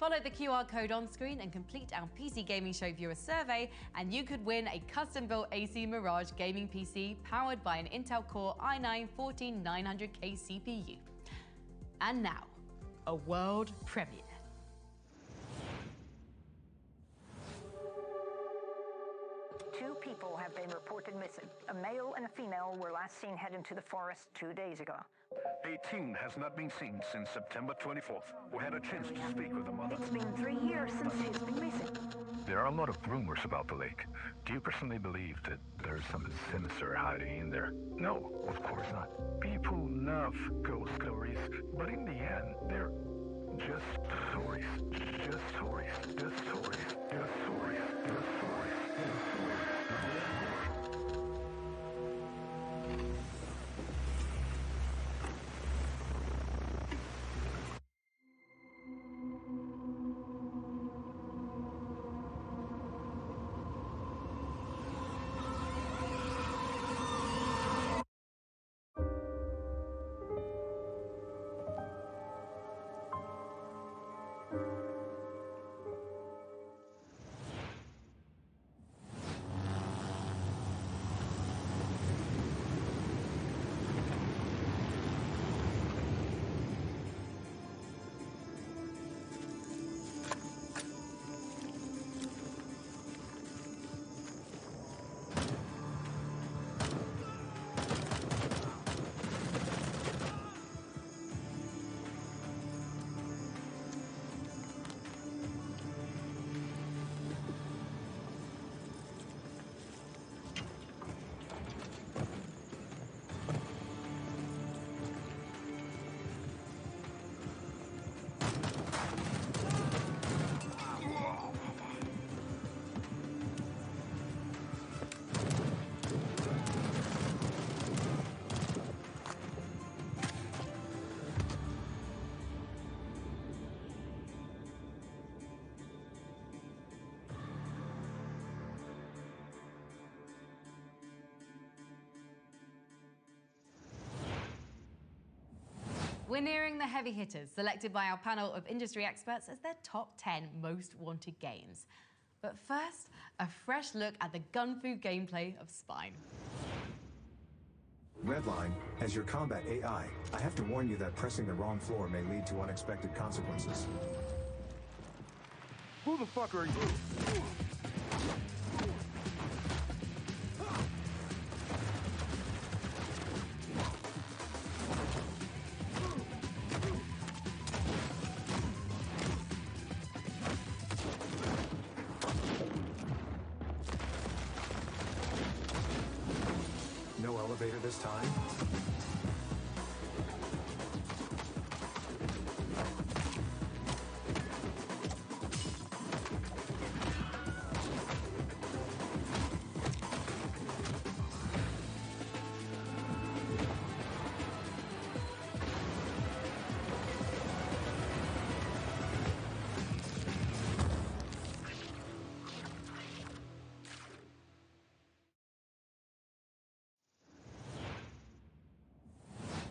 Follow the QR code on screen and complete our PC Gaming Show viewer survey, and you could win a custom-built AC Mirage gaming PC powered by an Intel Core i9-14900K CPU. And now, a world premiere. Two people have been reported missing. A male and a female were last seen heading to the forest 2 days ago. A teen has not been seen since September 24th. We had a chance to speak with the mother. It's been 3 years since he's been missing. There are a lot of rumors about the lake. Do you personally believe that there's something sinister hiding in there? No, of course not. People love ghost stories, but in the end, they're just stories. Just stories. Just stories. Just stories. Just stories. we're nearing the heavy hitters, selected by our panel of industry experts as their top 10 most wanted games. But first, a fresh look at the gun fu gameplay of Spine. Redline, as your combat AI, I have to warn you that pressing the wrong floor may lead to unexpected consequences. Who the fuck are you? No elevator this time?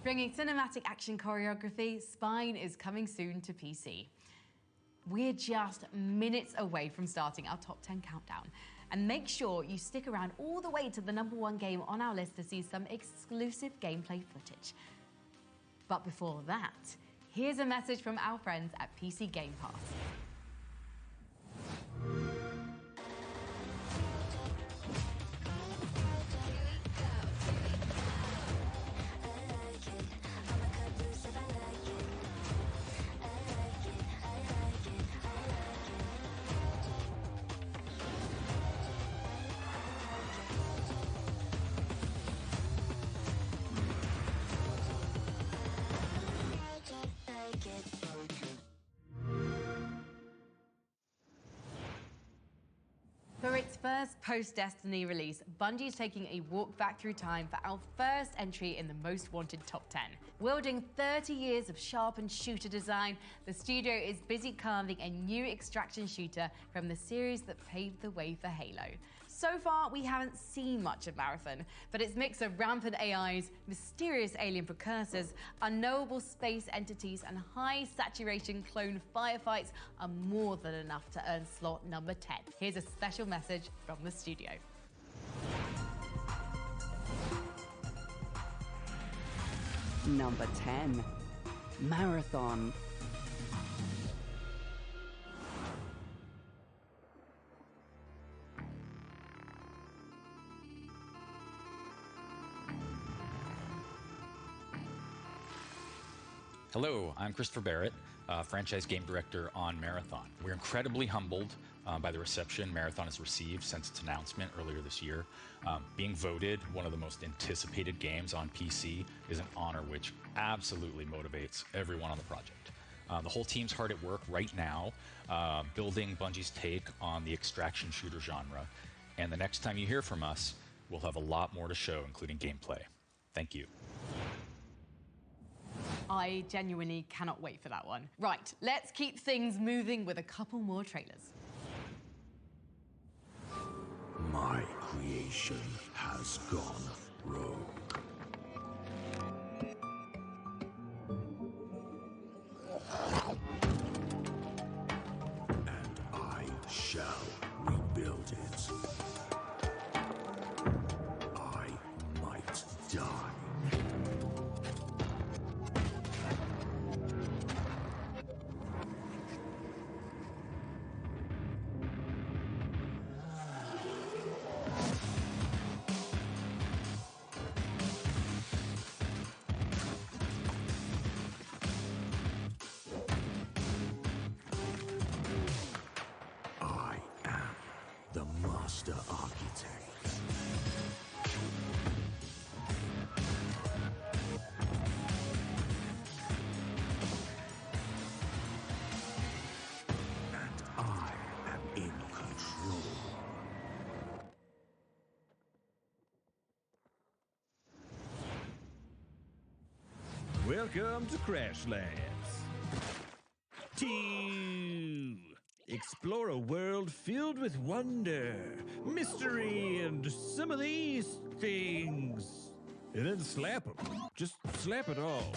Bringing cinematic action choreography, Spine is coming soon to PC. We're just minutes away from starting our top 10 countdown. And make sure you stick around all the way to the #1 game on our list to see some exclusive gameplay footage. But before that, here's a message from our friends at PC Game Pass. For its first post-Destiny release, Bungie's taking a walk back through time for our first entry in the most wanted top 10. Wielding 30 years of sharpened shooter design, the studio is busy carving a new extraction shooter from the series that paved the way for Halo. So far, we haven't seen much of Marathon, but its mix of rampant AIs, mysterious alien precursors, unknowable space entities, and high-saturation clone firefights are more than enough to earn slot number 10. Here's a special message from the studio. Number 10, Marathon. Hello, I'm Christopher Barrett, franchise game director on Marathon. We're incredibly humbled by the reception Marathon has received since its announcement earlier this year. Being voted one of the most anticipated games on PC is an honor which absolutely motivates everyone on the project. The whole team's hard at work right now, building Bungie's take on the extraction shooter genre. And the next time you hear from us, we'll have a lot more to show, including gameplay. Thank you. I genuinely cannot wait for that one. Right, let's keep things moving with a couple more trailers. My creation has gone rogue. And I shall rebuild it. I might die. Master Architect. And I am in control. Welcome to Crashlands. 2. Explore a world filled with wonder, mystery, and some of these things. And then slap them. Just slap it all.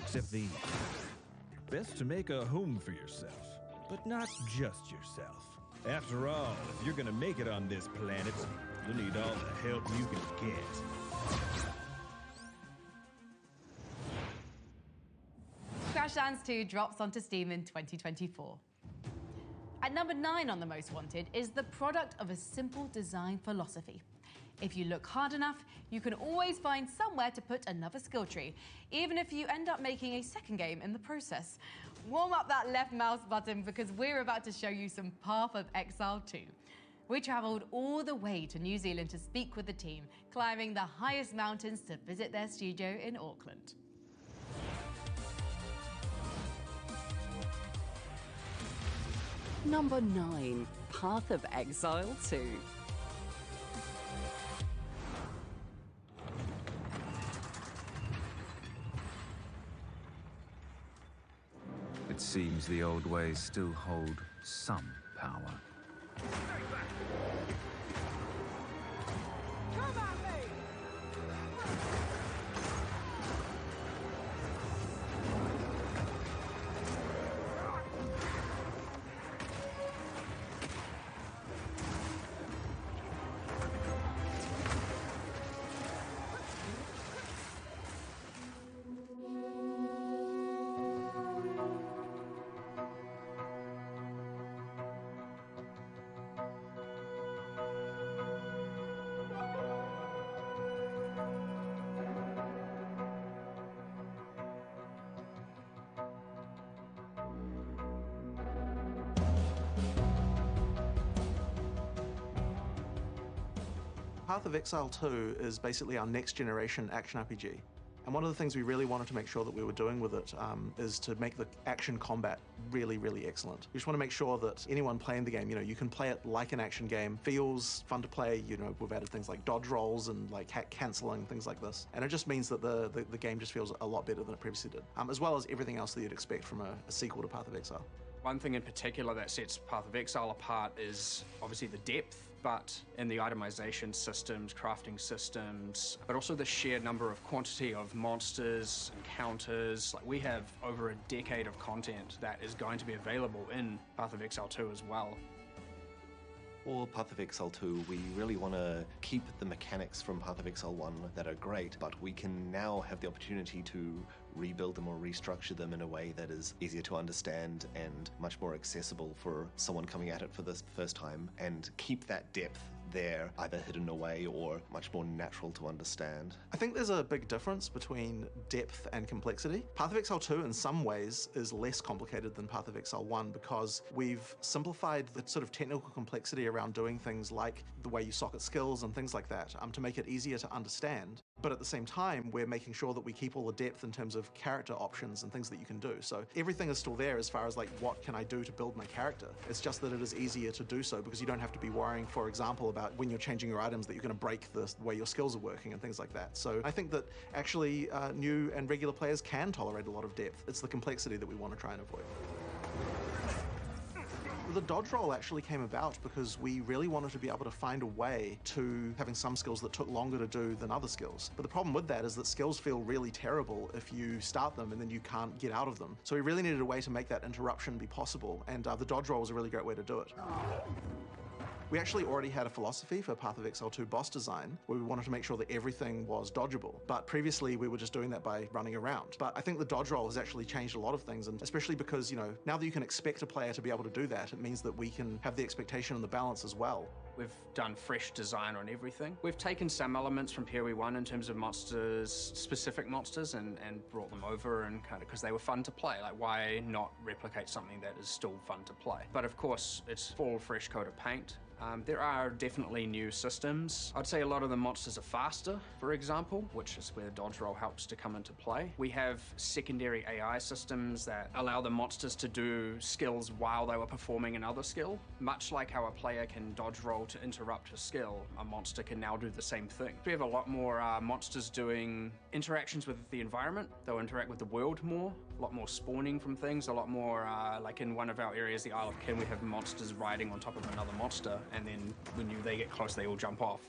except these. Best to make a home for yourself, but not just yourself. After all, if you're gonna make it on this planet, you'll need all the help you can get. Crashlands 2 drops onto Steam in 2024. At number 9 on the Most Wanted is the product of a simple design philosophy. If you look hard enough, you can always find somewhere to put another skill tree, even if you end up making a second game in the process. Warm up that left mouse button because we're about to show you some Path of Exile 2. We travelled all the way to New Zealand to speak with the team, climbing the highest mountains to visit their studio in Auckland. Number 9, Path of Exile 2. It seems the old ways still hold some power. Path of Exile 2 is basically our next generation action RPG. And one of the things we really wanted to make sure that we were doing with it is to make the action combat really, really excellent. We just want to make sure that anyone playing the game, you can play it like an action game, feels fun to play. We've added things like dodge rolls and like hack canceling, things like this. And it just means that the game just feels a lot better than it previously did, as well as everything else that you'd expect from a sequel to Path of Exile. One thing in particular that sets Path of Exile apart is obviously the depth, but in the itemization systems, crafting systems, but also the sheer number of quantity of monsters, encounters. Like, we have over a decade of content that is going to be available in Path of Exile 2 as well. For Path of Exile 2, we really want to keep the mechanics from Path of Exile 1 that are great, but we can now have the opportunity to rebuild them or restructure them in a way that is easier to understand and much more accessible for someone coming at it for the first time, and keep that depth there, either hidden away or much more natural to understand. I think there's a big difference between depth and complexity. Path of Exile 2 in some ways is less complicated than Path of Exile 1 because we've simplified the sort of technical complexity around doing things like the way you socket skills and things like that to make it easier to understand. But at the same time, we're making sure that we keep all the depth in terms of character options and things that you can do. So everything is still there as far as like, what can I do to build my character? It's just that it is easier to do so because you don't have to be worrying, for example, about when you're changing your items that you're going to break the way your skills are working and things like that. So I think that actually new and regular players can tolerate a lot of depth. It's the complexity that we want to try and avoid. The dodge roll actually came about because we really wanted to be able to find a way to having some skills that took longer to do than other skills. But the problem with that is that skills feel really terrible if you start them and then you can't get out of them. So we really needed a way to make that interruption be possible, and the dodge roll was a really great way to do it. We actually already had a philosophy for Path of Exile 2 boss design where we wanted to make sure that everything was dodgeable. But previously we were just doing that by running around. But I think the dodge roll has actually changed a lot of things, and especially because, now that you can expect a player to be able to do that, it means that we can have the expectation and the balance as well. We've done fresh design on everything. We've taken some elements from PoE1 in terms of monsters, specific monsters, and brought them over, and kind of because they were fun to play. Like, why not replicate something that is still fun to play? But of course, it's full fresh coat of paint. There are definitely new systems. I'd say a lot of the monsters are faster, for example, which is where dodge roll helps to come into play. We have secondary AI systems that allow the monsters to do skills while they were performing another skill. Much like how a player can dodge roll to interrupt a skill, a monster can now do the same thing. We have a lot more monsters doing interactions with the environment. They'll interact with the world more, a lot more spawning from things, a lot more, like in one of our areas, the Isle of Kin, we have monsters riding on top of another monster, and then when they get close, they all jump off.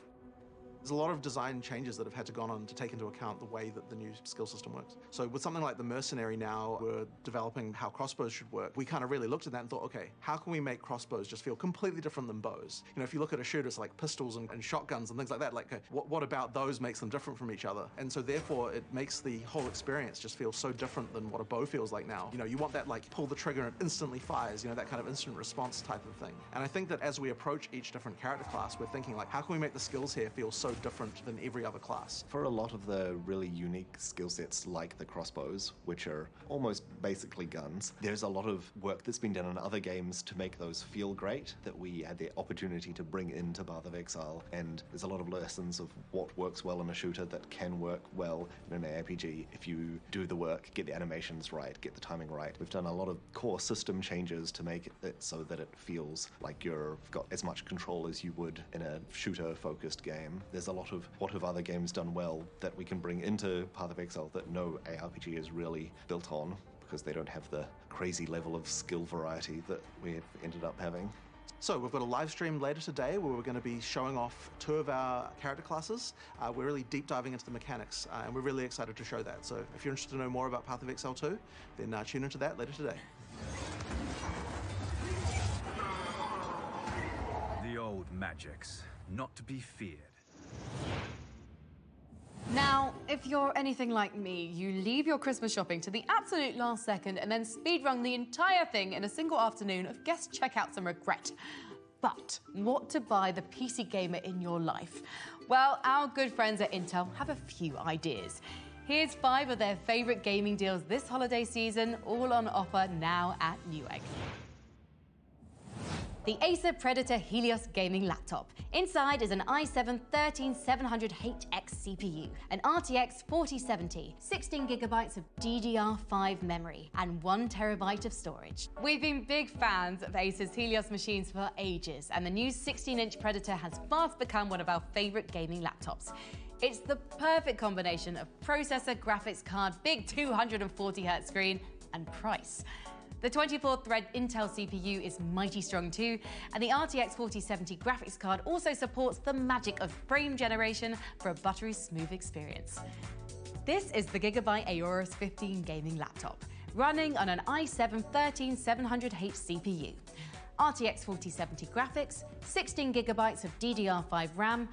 There's a lot of design changes that have had to gone on to take into account the way that the new skill system works. So with something like the Mercenary now, we're developing how crossbows should work. We kind of really looked at that and thought, okay, how can we make crossbows just feel completely different than bows? You know, if you look at a shooter, it's like pistols and shotguns and things like that. Like, what about those makes them different from each other? And so therefore, it makes the whole experience just feel so different than what a bow feels like now. You know, you want that like pull the trigger and it instantly fires, you know, that kind of instant response type of thing. And I think that as we approach each different character class, we're thinking like, how can we make the skills here feel so different than every other class? For a lot of the really unique skill sets like the crossbows, which are almost basically guns, there's a lot of work that's been done in other games to make those feel great that we had the opportunity to bring into Path of Exile. And there's a lot of lessons of what works well in a shooter that can work well in an RPG if you do the work, get the animations right, get the timing right. We've done a lot of core system changes to make it so that it feels like you've got as much control as you would in a shooter-focused game. There's a lot of what have other games done well that we can bring into Path of Exile that no ARPG is really built on, because they don't have the crazy level of skill variety that we ended up having. So we've got a live stream later today where we're going to be showing off 2 of our character classes. We're really deep diving into the mechanics, and we're really excited to show that. So if you're interested to know more about Path of Exile 2, then tune into that later today. The old magics, not to be feared. Now, if you're anything like me, you leave your Christmas shopping to the absolute last second and then speedrun the entire thing in a single afternoon of guest checkouts and regret. But what to buy the PC gamer in your life? Well, our good friends at Intel have a few ideas. Here's 5 of their favorite gaming deals this holiday season, all on offer now at Newegg. The Acer Predator Helios gaming laptop. Inside is an i7-13700HX CPU, an RTX 4070, 16GB of DDR5 memory, and 1TB of storage. We've been big fans of Acer's Helios machines for ages, and the new 16-inch Predator has fast become one of our favorite gaming laptops. It's the perfect combination of processor, graphics card, big 240Hz screen, and price. The 24-thread Intel CPU is mighty strong too, and the RTX 4070 graphics card also supports the magic of frame generation for a buttery smooth experience. This is the Gigabyte Aorus 15 gaming laptop, running on an i7-13700H CPU. RTX 4070 graphics, 16GB of DDR5 RAM,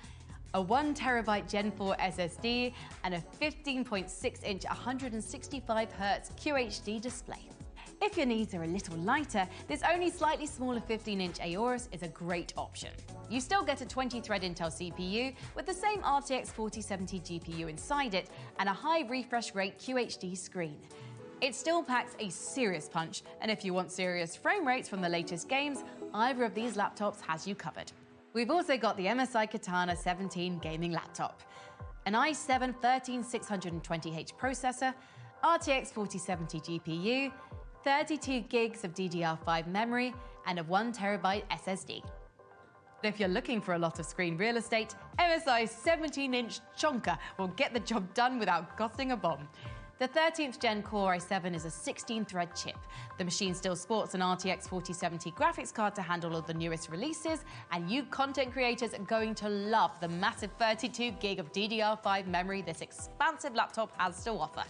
a 1TB Gen 4 SSD, and a 15.6-inch 165Hz QHD display. If your needs are a little lighter, this only slightly smaller 15-inch Aorus is a great option. You still get a 20-thread Intel CPU with the same RTX 4070 GPU inside it and a high refresh rate QHD screen. It still packs a serious punch, and if you want serious frame rates from the latest games, either of these laptops has you covered. We've also got the MSI Katana 17 gaming laptop, an i7-13620H processor, RTX 4070 GPU, 32 gigs of DDR5 memory, and a 1TB SSD. If you're looking for a lot of screen real estate, MSI's 17-inch chonker will get the job done without costing a bomb. The 13th Gen Core i7 is a 16-thread chip. The machine still sports an RTX 4070 graphics card to handle all the newest releases, and you content creators are going to love the massive 32 gig of DDR5 memory this expansive laptop has to offer.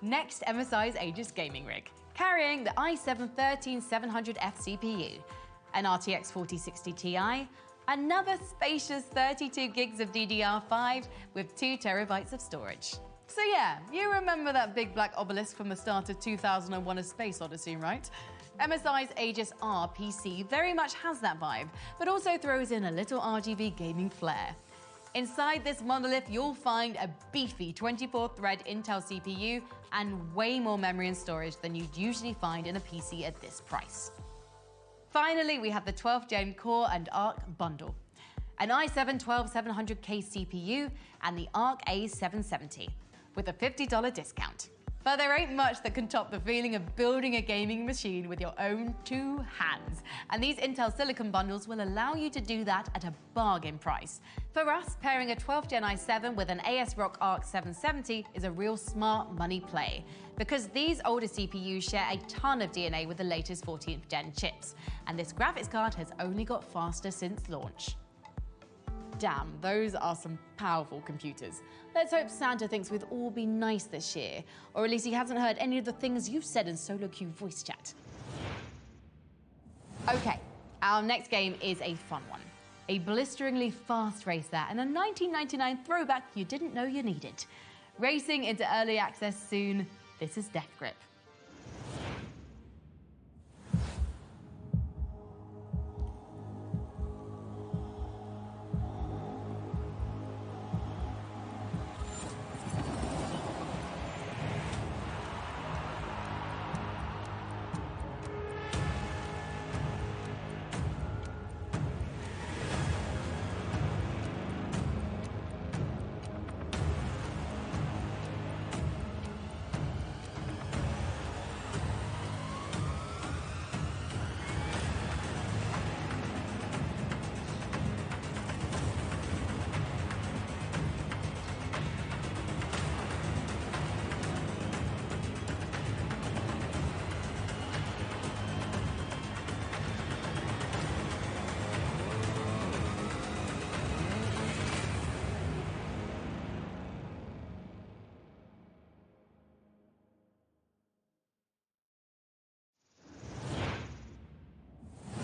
Next, MSI's Aegis gaming rig, carrying the i7-13700F CPU, an RTX 4060 Ti, another spacious 32 gigs of DDR5 with 2TB of storage. So yeah, you remember that big black obelisk from the start of 2001: A Space Odyssey, right? MSI's Aegis R PC very much has that vibe, but also throws in a little RGB gaming flair. Inside this monolith, you'll find a beefy 24-thread Intel CPU and way more memory and storage than you'd usually find in a PC at this price. Finally, we have the 12th Gen Core and Arc bundle, an i7-12700K CPU and the Arc A770 with a $50 discount. But there ain't much that can top the feeling of building a gaming machine with your own 2 hands. And these Intel Silicon bundles will allow you to do that at a bargain price. For us, pairing a 12th Gen i7 with an ASRock Arc 770 is a real smart money play, because these older CPUs share a ton of DNA with the latest 14th Gen chips. And this graphics card has only got faster since launch. Damn, those are some powerful computers. Let's hope Santa thinks we'd all be nice this year, or at least he hasn't heard any of the things you've said in solo queue voice chat. Okay, our next game is a fun one. A blisteringly fast racer and a 1999 throwback you didn't know you needed. Racing into early access soon, this is Death Grip.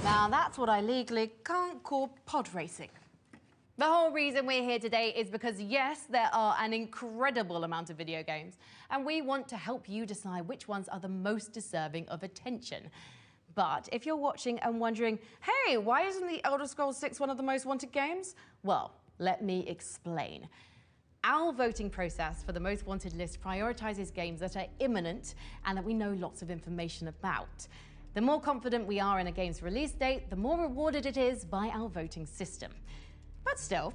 Now that's what I legally can't call pod racing. The whole reason we're here today is because, yes, there are an incredible amount of video games, and we want to help you decide which ones are the most deserving of attention. But if you're watching and wondering, hey, why isn't The Elder Scrolls 6 one of the most wanted games? Well, let me explain. Our voting process for the most wanted list prioritizes games that are imminent and that we know lots of information about. The more confident we are in a game's release date, the more rewarded it is by our voting system. But still,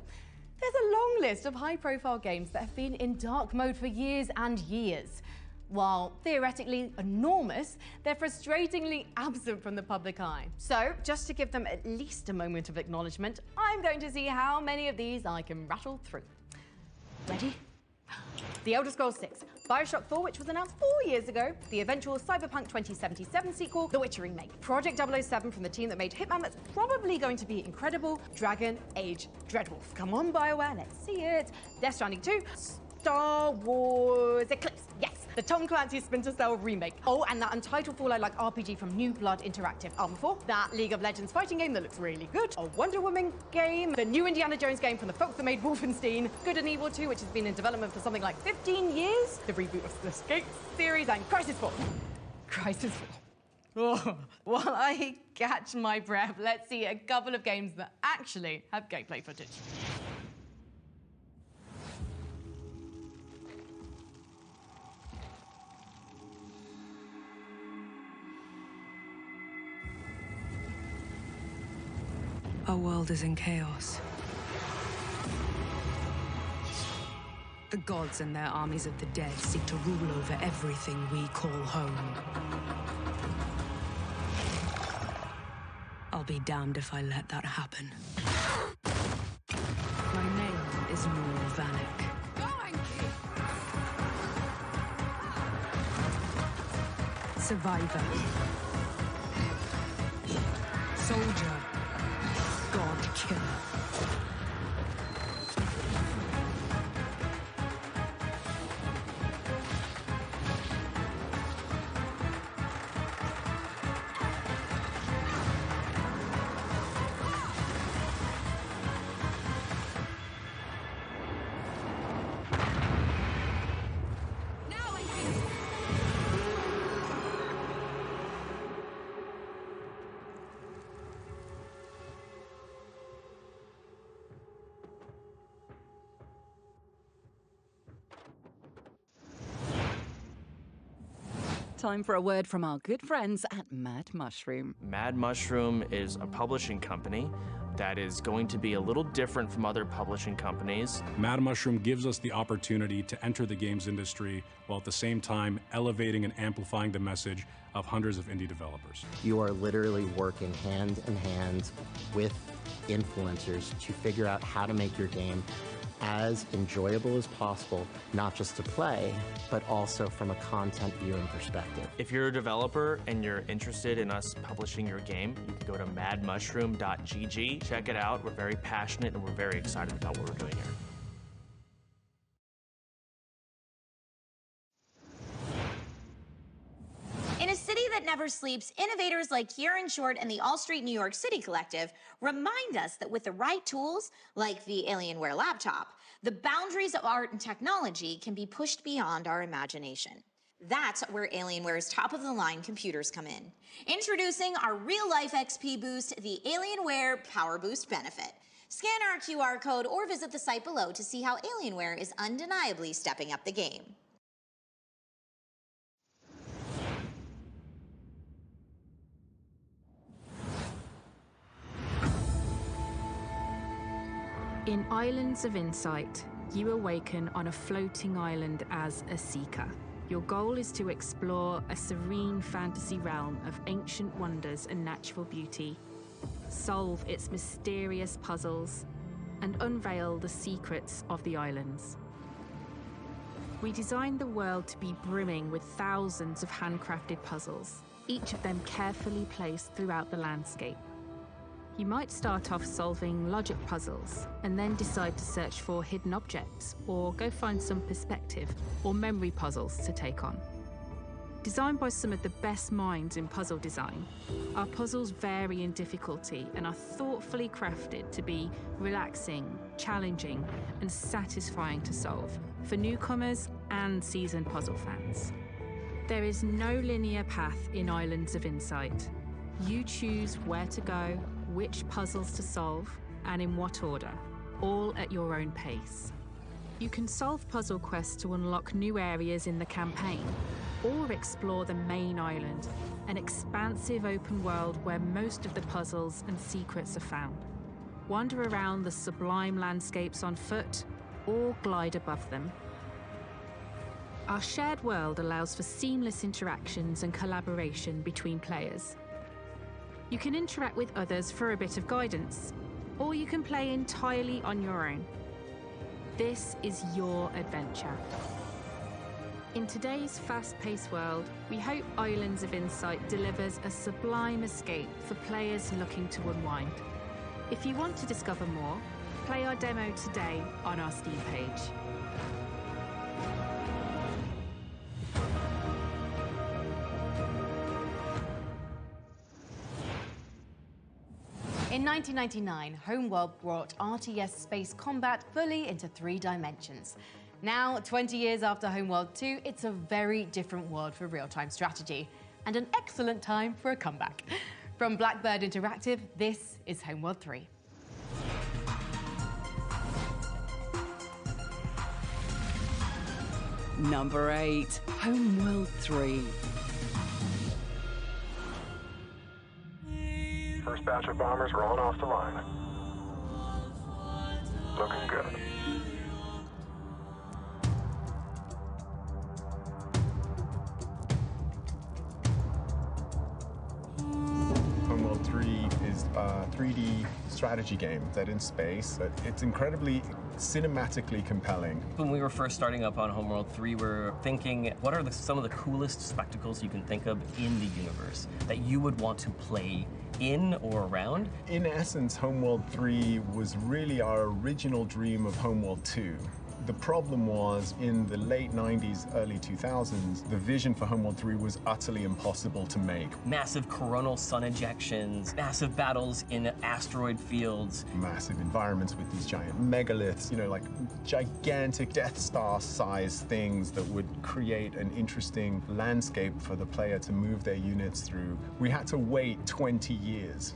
there's a long list of high-profile games that have been in dark mode for years and years. While theoretically enormous, they're frustratingly absent from the public eye. So, just to give them at least a moment of acknowledgement, I'm going to see how many of these I can rattle through. Ready? The Elder Scrolls 6, Bioshock 4, which was announced 4 years ago, the eventual Cyberpunk 2077 sequel, The Witcher remake, Project 007 from the team that made Hitman that's probably going to be incredible, Dragon Age Dreadwolf. Come on, BioWare, let's see it. Death Stranding 2, Star Wars Eclipse, yes. The Tom Clancy's Splinter Cell remake. Oh, and that untitled Fallout-like RPG from New Blood Interactive. Armor 4, that League of Legends fighting game that looks really good. A Wonder Woman game. The new Indiana Jones game from the folks that made Wolfenstein. Good and Evil 2, which has been in development for something like 15 years. The reboot of the Skate series and Crisis 4. Crisis 4. Oh, while I catch my breath, let's see a couple of games that actually have gameplay footage. Our world is in chaos. The gods and their armies of the dead seek to rule over everything we call home. I'll be damned if I let that happen. My name is Nor Vanek. Survivor. Soldier. God killer. Time for a word from our good friends at Mad Mushroom. Mad Mushroom is a publishing company that is going to be a little different from other publishing companies. Mad Mushroom gives us the opportunity to enter the games industry while at the same time elevating and amplifying the message of hundreds of indie developers. You are literally working hand in hand with influencers to figure out how to make your game as enjoyable as possible, not just to play, but also from a content viewing perspective. If you're a developer and you're interested in us publishing your game, you can go to madmushroom.gg, check it out. We're very passionate and we're very excited about what we're doing here. In a city that never sleeps, innovators like Kieran Short and the All Street New York City Collective remind us that with the right tools, like the Alienware laptop, the boundaries of art and technology can be pushed beyond our imagination. That's where Alienware's top-of-the-line computers come in. Introducing our real-life XP boost, the Alienware Power Boost Benefit. Scan our QR code or visit the site below to see how Alienware is undeniably stepping up the game. In Islands of Insight, you awaken on a floating island as a seeker. Your goal is to explore a serene fantasy realm of ancient wonders and natural beauty, solve its mysterious puzzles, and unveil the secrets of the islands. We designed the world to be brimming with thousands of handcrafted puzzles, each of them carefully placed throughout the landscape. You might start off solving logic puzzles and then decide to search for hidden objects or go find some perspective or memory puzzles to take on. Designed by some of the best minds in puzzle design, our puzzles vary in difficulty and are thoughtfully crafted to be relaxing, challenging, and satisfying to solve for newcomers and seasoned puzzle fans. There is no linear path in Islands of Insight. You choose where to go, which puzzles to solve, and in what order, all at your own pace. You can solve puzzle quests to unlock new areas in the campaign, or explore the main island, an expansive open world where most of the puzzles and secrets are found. Wander around the sublime landscapes on foot, or glide above them. Our shared world allows for seamless interactions and collaboration between players. You can interact with others for a bit of guidance, or you can play entirely on your own. This is your adventure. In today's fast-paced world, we hope Islands of Insight delivers a sublime escape for players looking to unwind. If you want to discover more, play our demo today on our Steam page. In 1999, Homeworld brought RTS space combat fully into 3 dimensions. Now, 20 years after Homeworld 2, it's a very different world for real-time strategy, and an excellent time for a comeback. From Blackbird Interactive, this is Homeworld 3. Number 8, Homeworld 3. First batch of bombers rolling off the line. Looking good. Homeworld 3 is a 3D strategy game set in space. It's incredibly cinematically compelling. When we were first starting up on Homeworld 3, we were thinking, what are some of the coolest spectacles you can think of in the universe that you would want to play in or around? In essence, Homeworld 3 was really our original dream of Homeworld 2. The problem was, in the late 90s, early 2000s, the vision for Homeworld 3 was utterly impossible to make. Massive coronal sun ejections, massive battles in asteroid fields. Massive environments with these giant megaliths, you know, like gigantic Death Star-sized things that would create an interesting landscape for the player to move their units through. We had to wait 20 years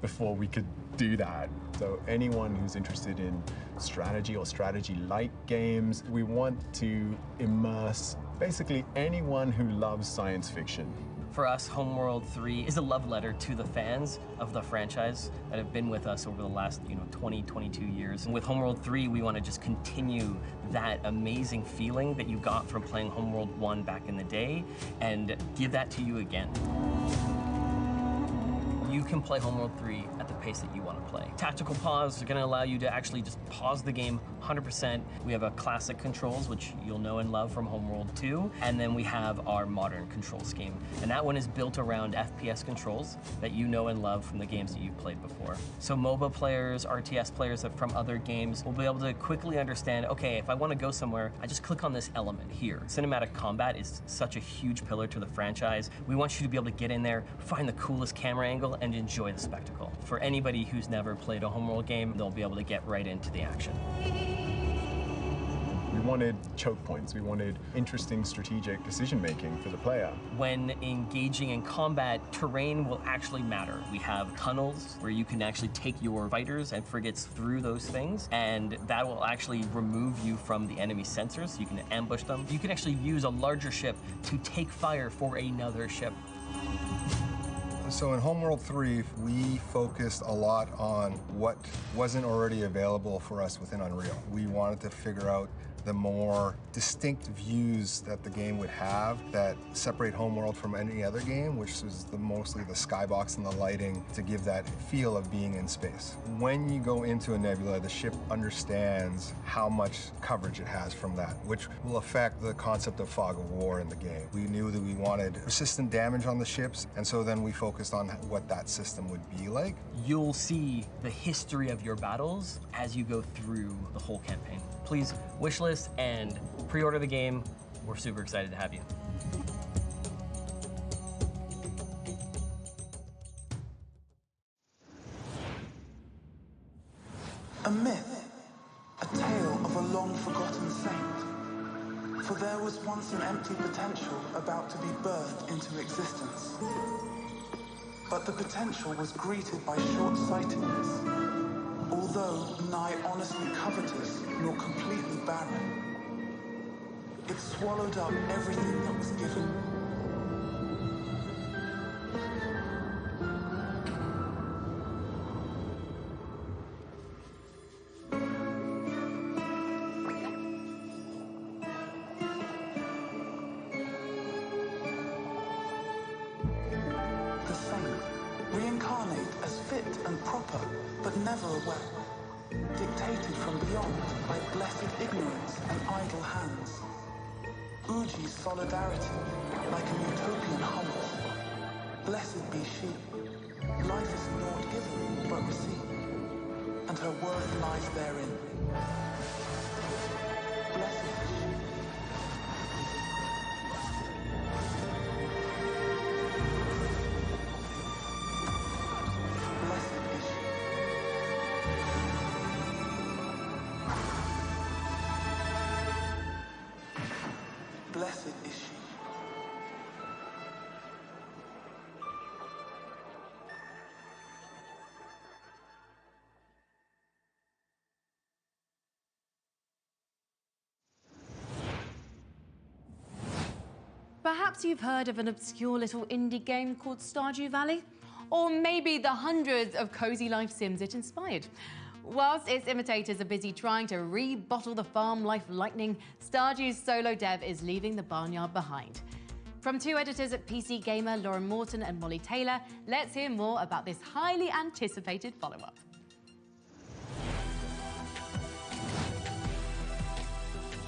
before we could do that. So anyone who's interested in strategy or strategy-like games, we want to immerse basically anyone who loves science fiction. For us, Homeworld 3 is a love letter to the fans of the franchise that have been with us over the last 20, 22 years. And with Homeworld 3, we want to just continue that amazing feeling that you got from playing Homeworld 1 back in the day and give that to you again. you can play Homeworld 3 at the pace that you want to play. Tactical pause are going to allow you to actually just pause the game 100%. We have a classic controls, which you'll know and love from Homeworld 2, and then we have our modern control scheme. And that one is built around FPS controls that you know and love from the games that you've played before. So MOBA players, RTS players from other games will be able to quickly understand, okay, if I want to go somewhere, I just click on this element here. Cinematic combat is such a huge pillar to the franchise. We want you to be able to get in there, find the coolest camera angle, and enjoy the spectacle. For anybody who's never played a Homeworld game, they'll be able to get right into the action. We wanted choke points. We wanted interesting strategic decision-making for the player. When engaging in combat, terrain will actually matter. We have tunnels where you can actually take your fighters and frigates through those things, and that will actually remove you from the enemy sensors, so you can ambush them. You can actually use a larger ship to take fire for another ship. So in Homeworld 3, we focused a lot on what wasn't already available for us within Unreal. We wanted to figure out the more distinct views that the game would have that separate Homeworld from any other game, which is mostly the skybox and the lighting to give that feel of being in space. When you go into a nebula, the ship understands how much coverage it has from that, which will affect the concept of fog of war in the game. We knew that we wanted persistent damage on the ships, and so then we focused on what that system would be like. You'll see the history of your battles as you go through the whole campaign. Please wishlist and pre-order the game. We're super excited to have you. A myth, a tale of a long-forgotten saint. For there was once an empty potential about to be birthed into existence. But the potential was greeted by short-sightedness. Although nigh honestly covetous, nor completely barren, it swallowed up everything that was given. The saint, reincarnate as fit and proper, but never aware, dictated from beyond by blessed ignorance and idle hands. Uji's solidarity, like a utopian hummus. Blessed be she. Life is not given, but received, and her worth lies therein. Blessed is she. Blessed is she. Perhaps you've heard of an obscure little indie game called Stardew Valley? Or maybe the hundreds of cozy life sims it inspired. Whilst its imitators are busy trying to rebottle the farm life lightning, Stardew's solo dev is leaving the barnyard behind. From two editors at PC Gamer, Lauren Morton and Molly Taylor, let's hear more about this highly anticipated follow-up.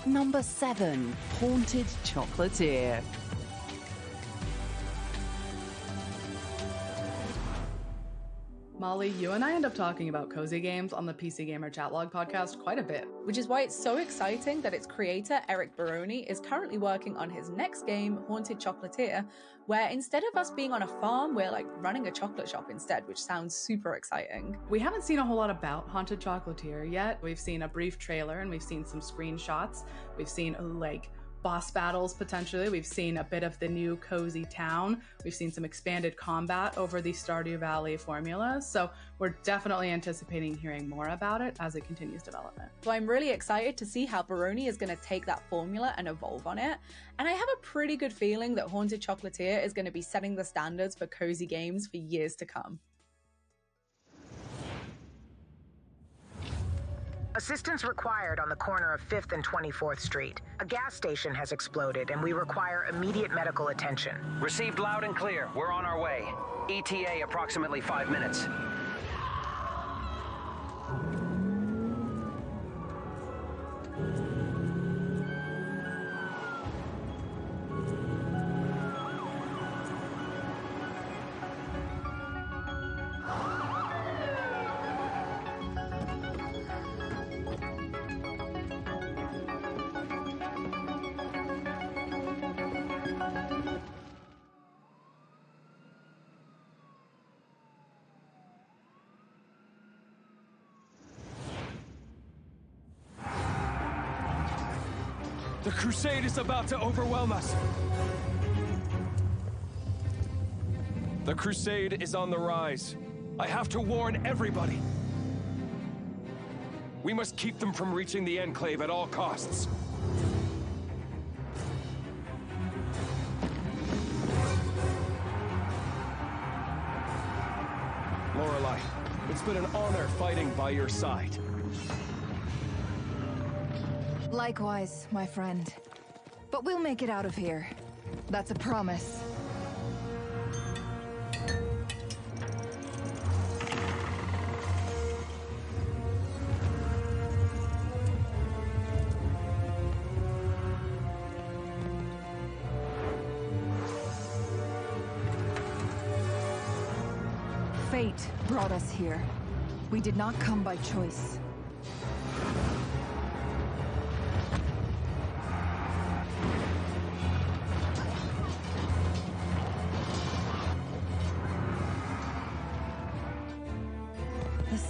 Number 7, Haunted Chocolatier. Molly, you and I end up talking about cozy games on the PC Gamer Chatlog podcast quite a bit. Which is why it's so exciting that its creator, Eric Baroni, is currently working on his next game, Haunted Chocolatier, where instead of us being on a farm, we're like running a chocolate shop instead, which sounds super exciting. We haven't seen a whole lot about Haunted Chocolatier yet. We've seen a brief trailer and we've seen some screenshots. We've seen like boss battles potentially. We've seen a bit of the new cozy town. We've seen some expanded combat over the Stardew Valley formula. So we're definitely anticipating hearing more about it as it continues development. So I'm really excited to see how Baroni is going to take that formula and evolve on it. And I have a pretty good feeling that Haunted Chocolatier is going to be setting the standards for cozy games for years to come. Assistance required on the corner of 5th and 24th Street. A gas station has exploded and we require immediate medical attention. Received loud and clear. We're on our way. ETA approximately 5 minutes. The crusade is about to overwhelm us. The crusade is on the rise. I have to warn everybody. We must keep them from reaching the Enclave at all costs. Lorelei, it's been an honor fighting by your side. Likewise, my friend. But we'll make it out of here. That's a promise. Fate brought us here. We did not come by choice.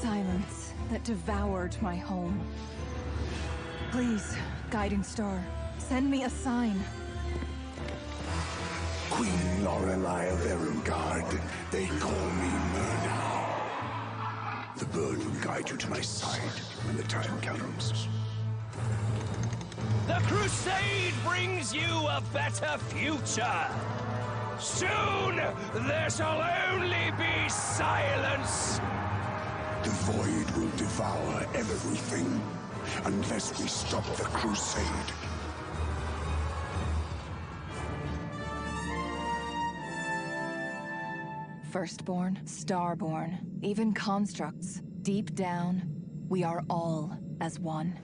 Silence that devoured my home. Please, Guiding Star, send me a sign. Queen Lorelei of Erengard, they call me Myrna. The bird will guide you to my side when the time comes. The crusade brings you a better future. Soon, there shall only be silence. The void will devour everything unless we stop the crusade. Firstborn, starborn, even constructs. Deep down, we are all as one.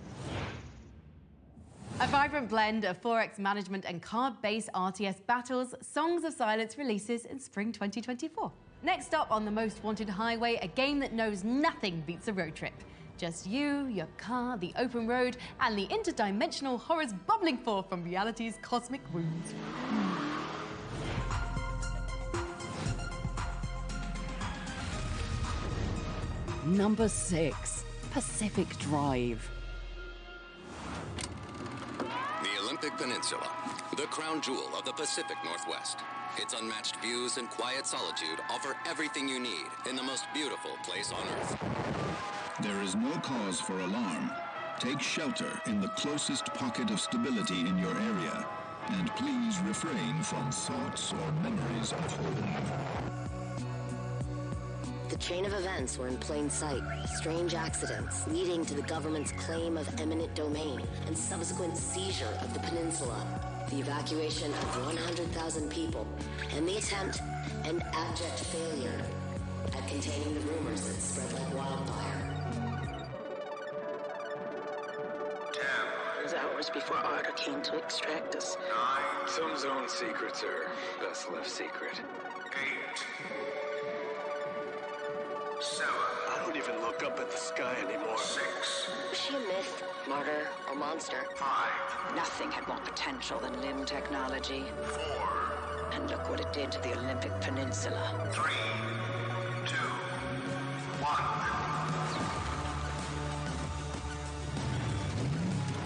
A vibrant blend of 4X management and card-based RTS battles, Songs of Silence releases in spring 2024. Next up on the Most Wanted Highway, a game that knows nothing beats a road trip. Just you, your car, the open road, and the interdimensional horrors bubbling forth from reality's cosmic wounds. Number 6, Pacific Drive. The Olympic Peninsula, the crown jewel of the Pacific Northwest. Its unmatched views and quiet solitude offer everything you need in the most beautiful place on Earth. There is no cause for alarm. Take shelter in the closest pocket of stability in your area, and please refrain from thoughts or memories of home. The chain of events were in plain sight. Strange accidents leading to the government's claim of eminent domain and subsequent seizure of the peninsula. The evacuation of 100,000 people, and the attempt and abject failure at containing the rumors that spread like wildfire. 10. It was hours before Arda came to extract us. 9. Some zone secrets are best left secret. 8. 7. I don't even look up at the sky anymore. 6. Was she a myth, martyr, or monster? 5. Nothing had more potential than limb technology. 4. And look what it did to the Olympic Peninsula. 3, 2, 1.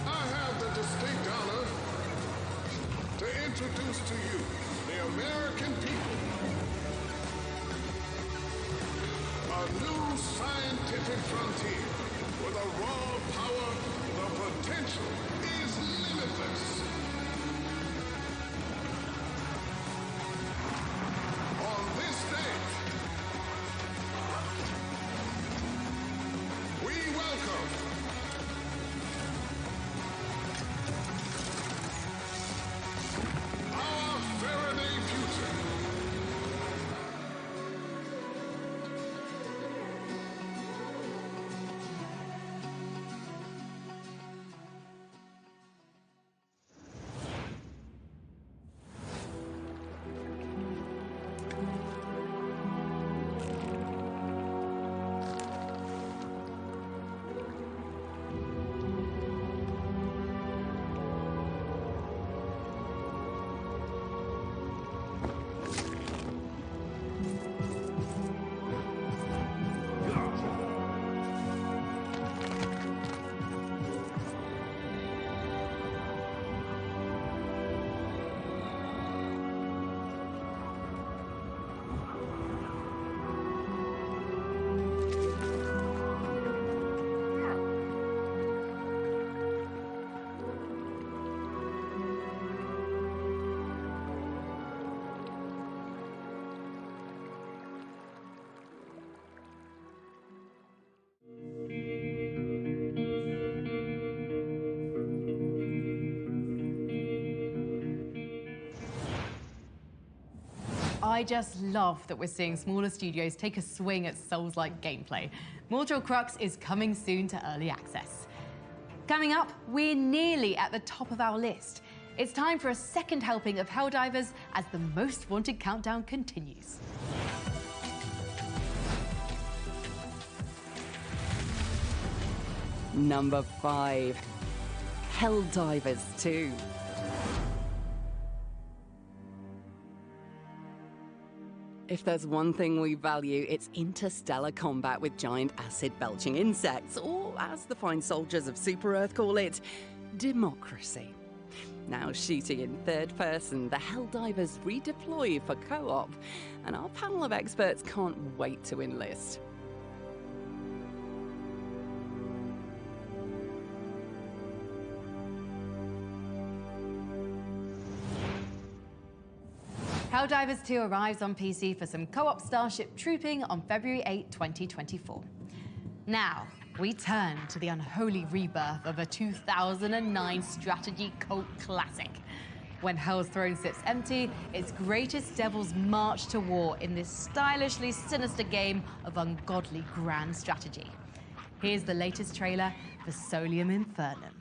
I have the distinct honor to introduce to you the American people. A new scientific frontier with a raw power, the potential is limitless. On this day, we welcome I just love that we're seeing smaller studios take a swing at Souls-like gameplay. Mortal Crux is coming soon to early access. Coming up, we're nearly at the top of our list. It's time for a second helping of Helldivers as the most wanted countdown continues. Number 5, Helldivers 2. If there's one thing we value, it's interstellar combat with giant acid-belching insects, or as the fine soldiers of Super Earth call it, democracy. Now shooting in third person, the Helldivers redeploy for co-op, and our panel of experts can't wait to enlist. Helldivers 2 arrives on PC for some co-op Starship trooping on February 8, 2024. Now, we turn to the unholy rebirth of a 2009 strategy cult classic. When Hell's throne sits empty, its greatest devils march to war in this stylishly sinister game of ungodly grand strategy. Here's the latest trailer for Solium Infernum.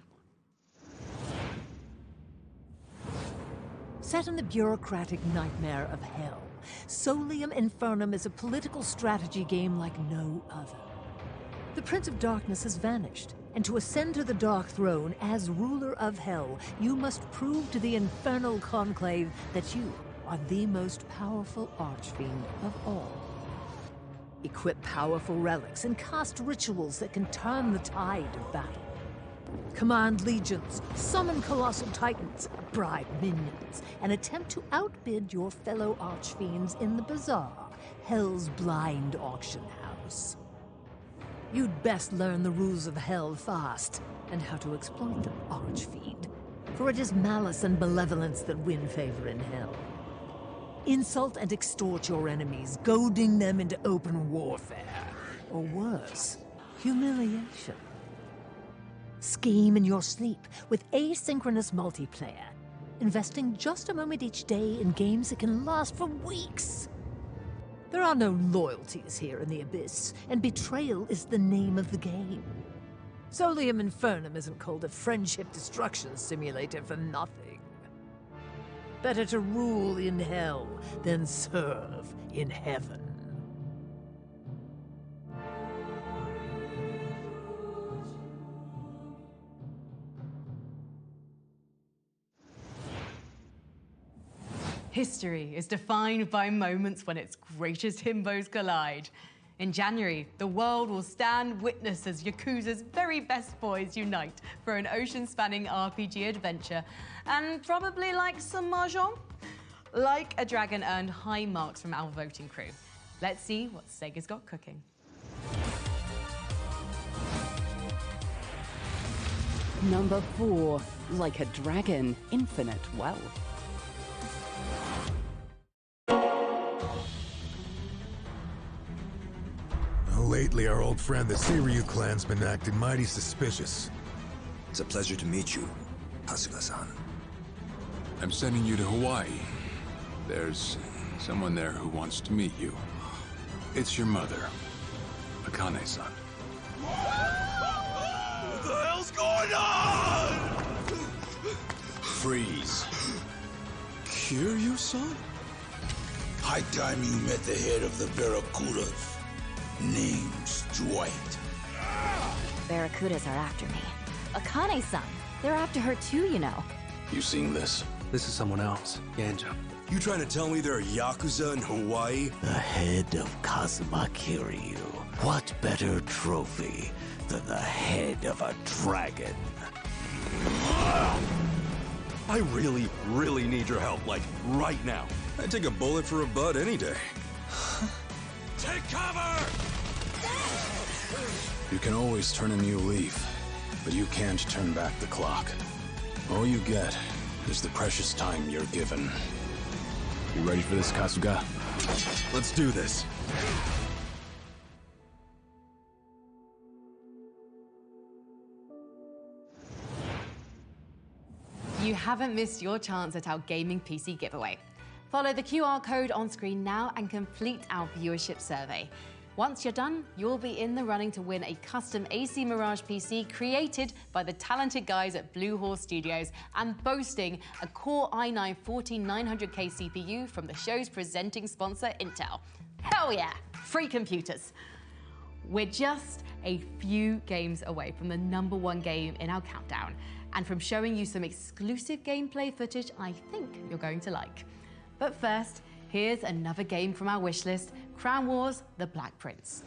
Set in the bureaucratic nightmare of hell, Solium Infernum is a political strategy game like no other. The Prince of Darkness has vanished, and to ascend to the Dark Throne as ruler of hell, you must prove to the infernal conclave that you are the most powerful archfiend of all. Equip powerful relics and cast rituals that can turn the tide of battle. Command legions, summon colossal titans, bribe minions, and attempt to outbid your fellow archfiends in the bazaar, Hell's blind auction house. You'd best learn the rules of Hell fast, and how to exploit them, archfiend. For it is malice and malevolence that win favor in Hell. Insult and extort your enemies, goading them into open warfare. Or worse, humiliation. Scheme in your sleep with asynchronous multiplayer, investing just a moment each day in games that can last for weeks. There are no loyalties here in the Abyss, and betrayal is the name of the game. Solium Infernum isn't called a friendship destruction simulator for nothing. Better to rule in hell than serve in heaven. History is defined by moments when its greatest himbos collide. In January, the world will stand witness as Yakuza's very best boys unite for an ocean-spanning RPG adventure, and probably like some mahjong. Like a Dragon earned high marks from our voting crew. Let's see what Sega's got cooking. Number 4, Like a Dragon, Infinite Wealth. Lately, our old friend the Seiryu clan's been acting mighty suspicious. It's a pleasure to meet you, Kasuga-san. I'm sending you to Hawaii. There's someone there who wants to meet you. It's your mother, Akane-san. What the hell's going on? Freeze. Kiryu-san? High time you met the head of the Barracudas. Name's Dwight. Barracudas are after me. Akane-san, they're after her too, you know. You seen this? This is someone else. Yanja. You trying to tell me there are Yakuza in Hawaii? The head of Kazuma Kiryu. What better trophy than the head of a dragon? I really, really need your help, like, right now. I'd take a bullet for a bud any day. Take cover! You can always turn a new leaf, but you can't turn back the clock. All you get is the precious time you're given. You ready for this, Kasuga? Let's do this. You haven't missed your chance at our gaming PC giveaway. Follow the QR code on screen now and complete our viewership survey. Once you're done, you'll be in the running to win a custom AC Mirage PC created by the talented guys at Blue Horse Studios and boasting a Core i9-14900K CPU from the show's presenting sponsor, Intel. Hell yeah, free computers. We're just a few games away from the #1 game in our countdown and from showing you some exclusive gameplay footage I think you're going to like. But first, here's another game from our wishlist, Crown Wars: The Black Prince.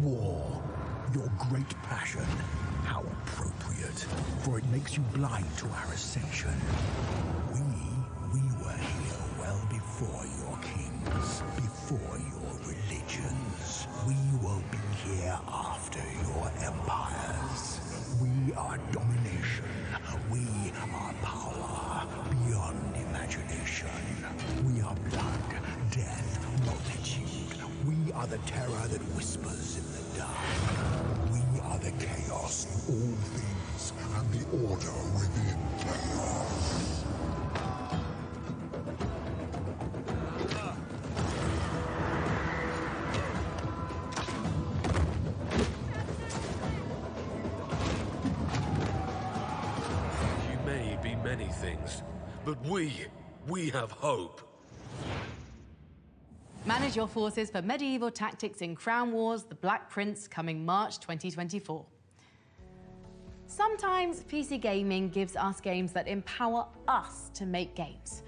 War, your great passion. How appropriate, for it makes you blind to our ascension. We were here well before your kings, before your religions. We will be here after your empires. We are domination. We are power beyond imagination. We are blood, death, multitude. We are the terror that whispers in the dark. We are the chaos in all things and the order within chaos. Many things, but we have hope. Manage your forces for medieval tactics in Crown Wars: The Black Prince, coming March 2024. Sometimes PC gaming gives us games that empower us to make games.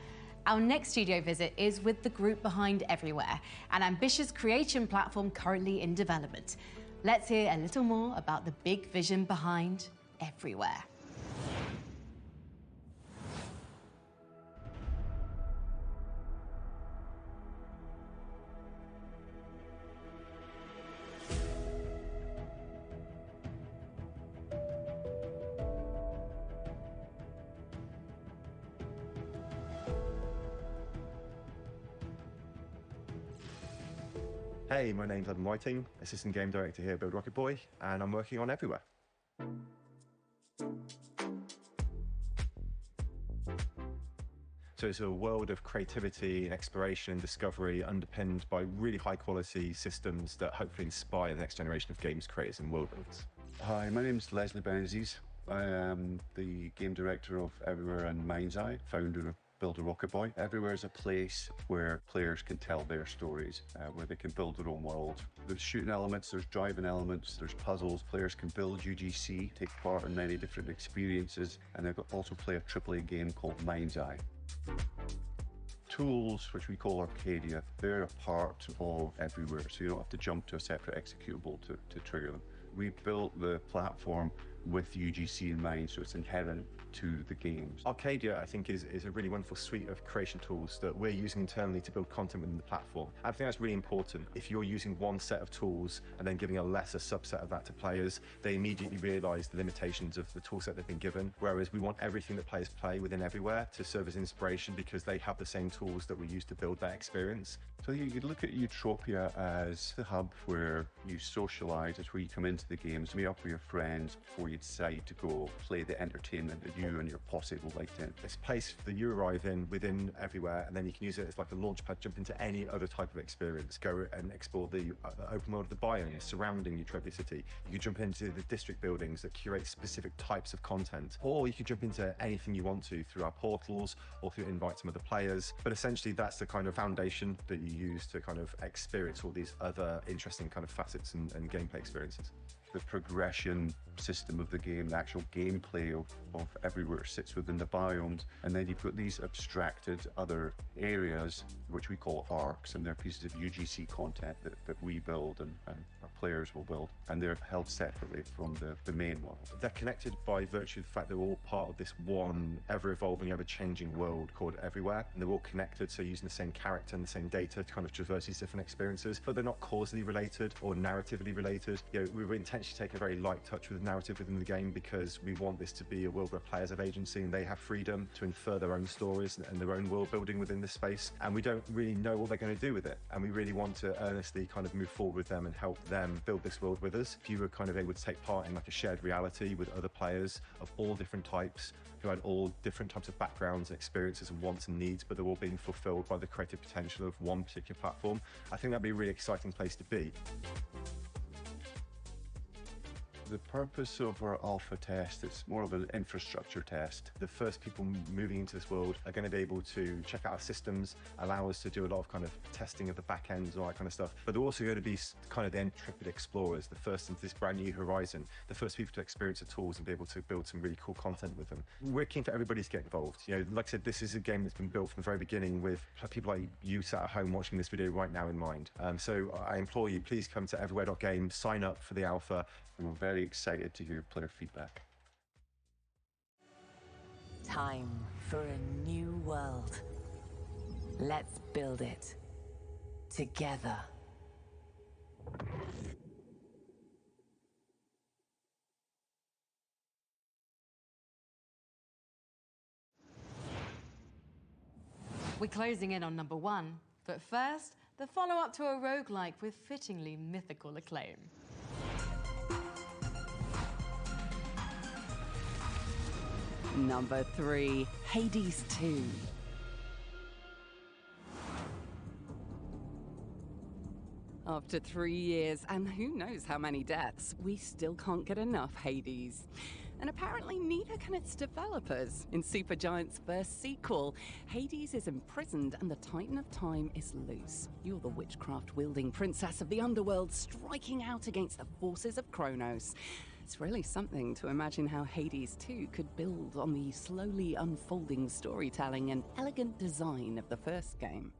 Our next studio visit is with the group behind Everywhere, an ambitious creation platform currently in development. Let's hear a little more about the big vision behind Everywhere. Hey, my name's Adam Whiting, Assistant Game Director here at Build Rocket Boy, and I'm working on Everywhere. So it's a world of creativity and exploration and discovery underpinned by really high quality systems that hopefully inspire the next generation of games creators and world builders. Hi, my name's Leslie Benaziz. I am the game director of Everywhere and Mind's Eye, founder of Build a Rocket Boy. Everywhere is a place where players can tell their stories, where they can build their own world. There's shooting elements, there's driving elements, there's puzzles. Players can build UGC, take part in many different experiences, and they also play a AAA game called Mind's Eye. Tools, which we call Arcadia, they're a part of Everywhere, so you don't have to jump to a separate executable to trigger them. We built the platform with UGC in mind, so it's inherent to the games. Arcadia, I think, is a really wonderful suite of creation tools that we're using internally to build content within the platform. I think that's really important. If you're using one set of tools and then giving a lesser subset of that to players, they immediately realize the limitations of the tool set they've been given, whereas we want everything that players play within Everywhere to serve as inspiration because they have the same tools that we use to build that experience. So you could look at Utopia as the hub where you socialize. It's where you come into the games, meet up with your friends before you decide to go play the entertainment that you and your posse will like to. It's a place that you arrive in within Everywhere, and then you can use it as like a launch pad, jump into any other type of experience. Go and explore the open world of the biomes surrounding Utopia City. You can jump into the district buildings that curate specific types of content, or you can jump into anything you want to through our portals or through invite some other players. But essentially that's the kind of foundation that you use to kind of experience all these other interesting kind of facets and gameplay experiences. The progression system of the game, the actual gameplay of Everywhere sits within the biomes, and then you've got these abstracted other areas which we call arcs, and they're pieces of UGC content that we build and our players will build, and they're held separately from the main world. They're connected by virtue of the fact they're all part of this one ever-evolving, ever-changing world called Everywhere, and they're all connected, so using the same character and the same data to kind of traverse these different experiences, but they're not causally related or narratively related. You know, we were intentionally taking a very light touch with the narrative within the game because we want this to be a world where players have agency and they have freedom to infer their own stories and their own world building within this space, and we don't really know what they're going to do with it, and we really want to earnestly kind of move forward with them and help them build this world with us. If you were kind of able to take part in like a shared reality with other players of all different types, who had all different types of backgrounds and experiences and wants and needs, but they're all being fulfilled by the creative potential of one particular platform, I think that'd be a really exciting place to be. The purpose of our alpha test, it's more of an infrastructure test. The first people moving into this world are going to be able to check out our systems, allow us to do a lot of kind of testing of the back ends, all that kind of stuff. But they're also going to be kind of the intrepid explorers, the first into this brand new horizon, the first people to experience the tools and be able to build some really cool content with them. We're keen for everybody to get involved. You know, like I said, this is a game that's been built from the very beginning with people like you sat at home watching this video right now in mind. So I implore you, please come to everywhere.game, sign up for the alpha. And we're very excited to hear player feedback. Time for a new world. Let's build it together. We're closing in on number 1, but first, the follow-up to a roguelike with fittingly mythical acclaim. Number 3, Hades 2. After 3 years, and who knows how many deaths, we still can't get enough Hades. And apparently neither can its developers. In Supergiant's first sequel, Hades is imprisoned and the Titan of Time is loose. You're the witchcraft-wielding princess of the underworld striking out against the forces of Kronos. It's really something to imagine how Hades 2 could build on the slowly unfolding storytelling and elegant design of the first game.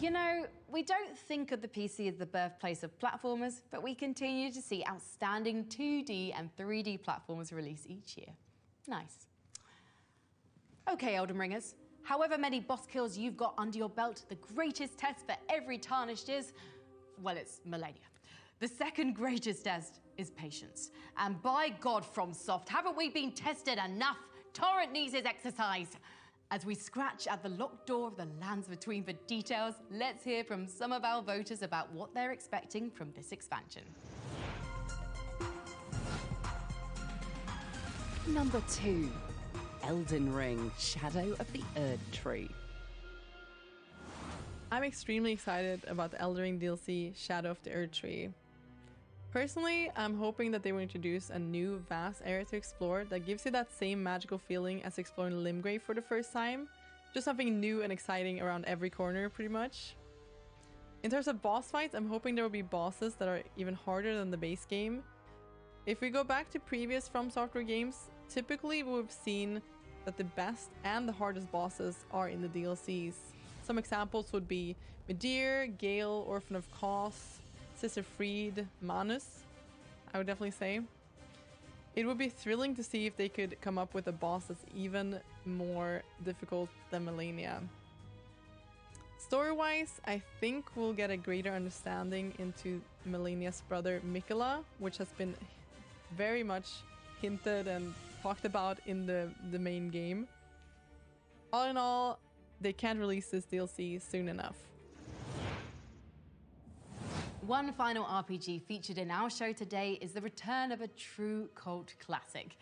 You know, we don't think of the PC as the birthplace of platformers, but we continue to see outstanding 2D and 3D platformers release each year. Nice. Okay, Elden Ringers, however many boss kills you've got under your belt, the greatest test for every tarnished is, well, it's millennia. The second greatest test is patience. And by God, FromSoft, haven't we been tested enough? Torrent needs his exercise. As we scratch at the locked door of the lands between for details, let's hear from some of our voters about what they're expecting from this expansion. Number 2, Elden Ring, Shadow of the Erdtree. I'm extremely excited about the Elden Ring DLC, Shadow of the Erdtree. Personally, I'm hoping that they will introduce a new vast area to explore that gives you that same magical feeling as exploring Limgrave for the first time. Just something new and exciting around every corner, pretty much. In terms of boss fights, I'm hoping there will be bosses that are even harder than the base game. If we go back to previous From Software games, typically we've seen that the best and the hardest bosses are in the DLCs. Some examples would be Medir, Gale, Orphan of Cos, Sister Fried, Manus, I would definitely say. It would be thrilling to see if they could come up with a boss that's even more difficult than Melania. Story-wise, I think we'll get a greater understanding into Melania's brother Mikola, which has been very much hinted and talked about in the main game. All in all, they can't release this DLC soon enough. One final RPG featured in our show today is the return of a true cult classic.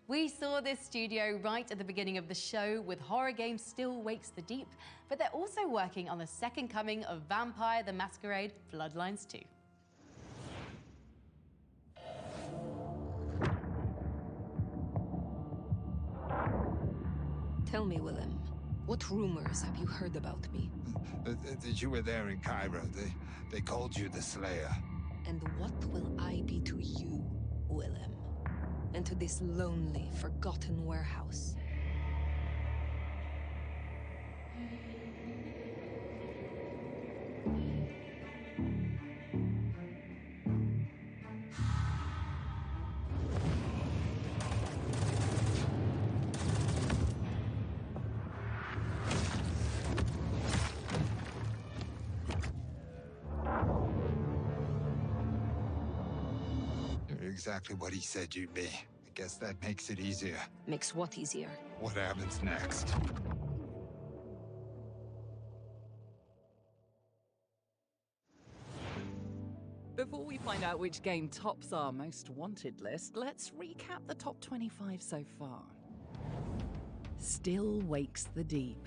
We saw this studio right at the beginning of the show with horror game Still Wakes the Deep, but they're also working on the second coming of Vampire the Masquerade Bloodlines 2. Tell me, Willem, what rumors have you heard about me? That you were there in Cairo. They called you the Slayer. And what will I be to you, Willem? And to this lonely, forgotten warehouse? Exactly what he said you'd be. I guess that makes it easier. Makes what easier? What happens next? Before we find out which game tops our most wanted list, let's recap the top 25 so far. Still Wakes the Deep,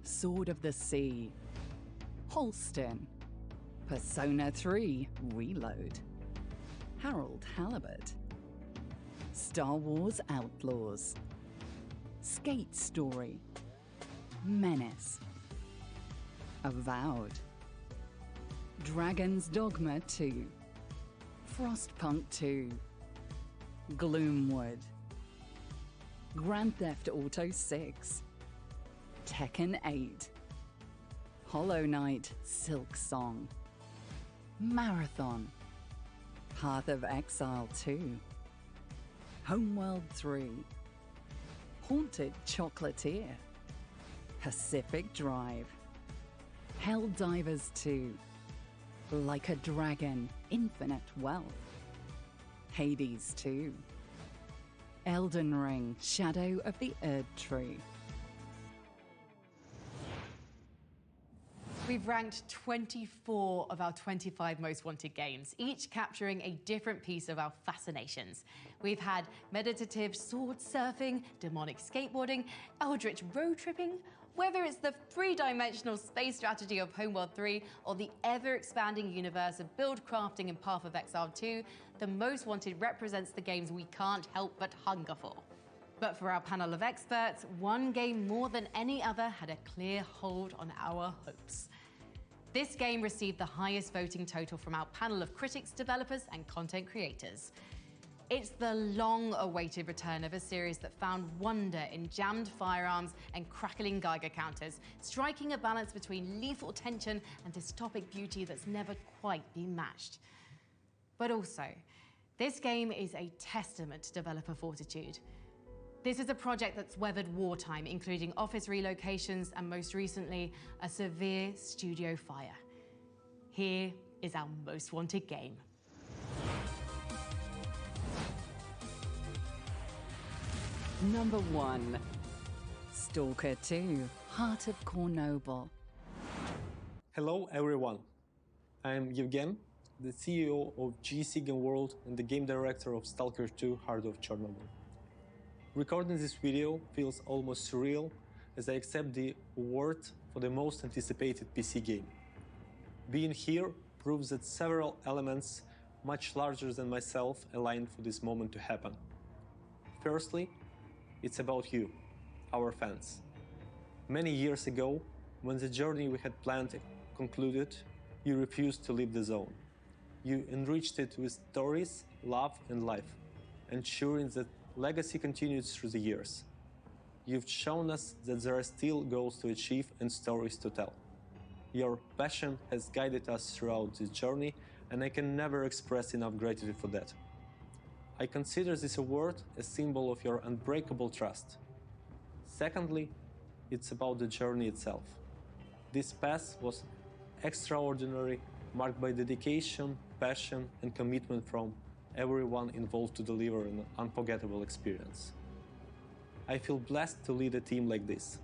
Sword of the Sea, Holston, Persona 3 Reload, Harold Halibut, Star Wars Outlaws, Skate Story, Menace, Avowed, Dragon's Dogma 2, Frostpunk 2, Gloomwood, Grand Theft Auto 6, Tekken 8, Hollow Knight Silk Song, Marathon, Path of Exile 2, Homeworld 3, Haunted Chocolatier, Pacific Drive, Helldivers 2, Like a Dragon, Infinite Wealth, Hades 2, Elden Ring, Shadow of the Erd Tree. We've ranked 24 of our 25 most wanted games, each capturing a different piece of our fascinations. We've had meditative sword surfing, demonic skateboarding, eldritch road tripping, whether it's the three-dimensional space strategy of Homeworld 3 or the ever-expanding universe of build crafting in Path of Exile 2, the most wanted represents the games we can't help but hunger for. But for our panel of experts, one game more than any other had a clear hold on our hopes. This game received the highest voting total from our panel of critics, developers, and content creators. It's the long-awaited return of a series that found wonder in jammed firearms and crackling Geiger counters, striking a balance between lethal tension and dystopic beauty that's never quite been matched. But also, this game is a testament to developer fortitude. This is a project that's weathered wartime, including office relocations and most recently, a severe studio fire. Here is our most wanted game. Number 1, Stalker 2, Heart of Cornoble. Hello everyone, I'm Yevgen, the CEO of GC Game World and the game director of Stalker 2, Heart of Chernobyl. Recording this video feels almost surreal as I accept the award for the most anticipated PC game. Being here proves that several elements much larger than myself aligned for this moment to happen. Firstly, it's about you, our fans. Many years ago, when the journey we had planned concluded, you refused to leave the zone. You enriched it with stories, love, and life, ensuring that legacy continues through the years. You've shown us that there are still goals to achieve and stories to tell. Your passion has guided us throughout this journey, and I can never express enough gratitude for that. I consider this award a symbol of your unbreakable trust. Secondly, it's about the journey itself. This path was extraordinary, marked by dedication, passion, and commitment from everyone involved to deliver an unforgettable experience. I feel blessed to lead a team like this,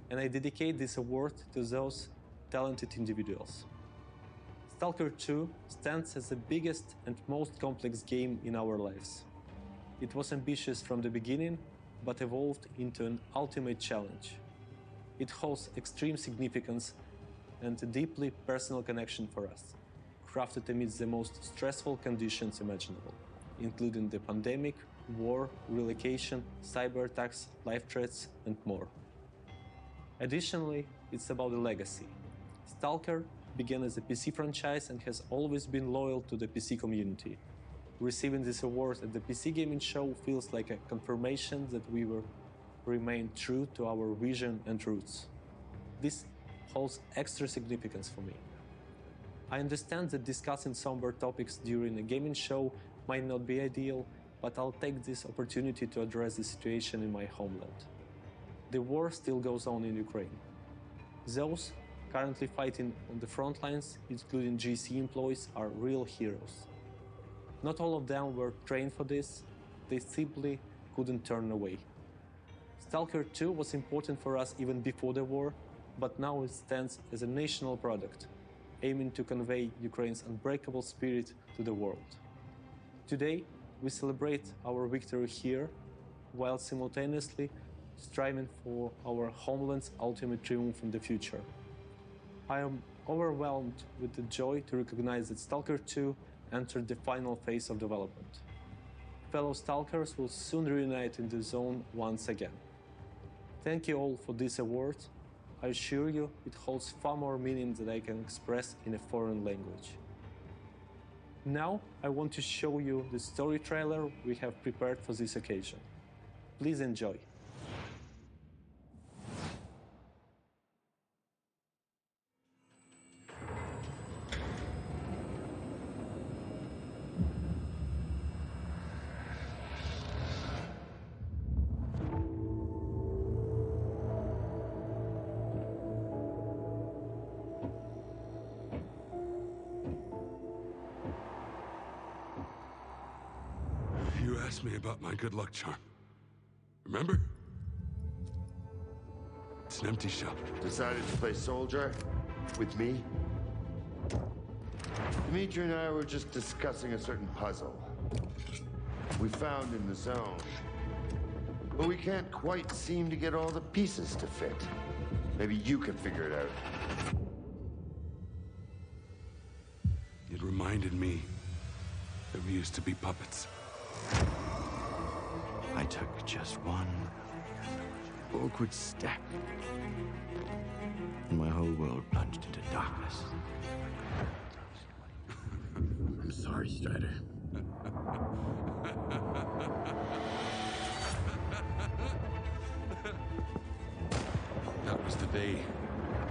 and I dedicate this award to those talented individuals. Stalker 2 stands as the biggest and most complex game in our lives. It was ambitious from the beginning, but evolved into an ultimate challenge. It holds extreme significance and a deeply personal connection for us, crafted amidst the most stressful conditions imaginable, including the pandemic, war, relocation, cyber attacks, life threats, and more. Additionally, it's about the legacy. Stalker began as a PC franchise and has always been loyal to the PC community. Receiving this award at the PC Gaming Show feels like a confirmation that we will remain true to our vision and roots. This holds extra significance for me. I understand that discussing somber topics during a gaming show might not be ideal, but I'll take this opportunity to address the situation in my homeland. The war still goes on in Ukraine. Those currently fighting on the front lines, including GC employees, are real heroes. Not all of them were trained for this, they simply couldn't turn away. Stalker 2 was important for us even before the war, but now it stands as a national product, aiming to convey Ukraine's unbreakable spirit to the world. Today, we celebrate our victory here, while simultaneously striving for our homeland's ultimate triumph in the future. I am overwhelmed with the joy to recognize that Stalker 2 entered the final phase of development. Fellow Stalkers will soon reunite in the zone once again. Thank you all for this award. I assure you it holds far more meaning than I can express in a foreign language. Now I want to show you the story trailer we have prepared for this occasion. Please enjoy. You asked me about my good luck charm. Remember? It's an empty shell. Decided to play soldier? With me? Dimitri and I were just discussing a certain puzzle we found in the zone. But we can't quite seem to get all the pieces to fit. Maybe you can figure it out. It reminded me that we used to be puppets. I took just one awkward step, and my whole world plunged into darkness. I'm sorry, Strider. That was the day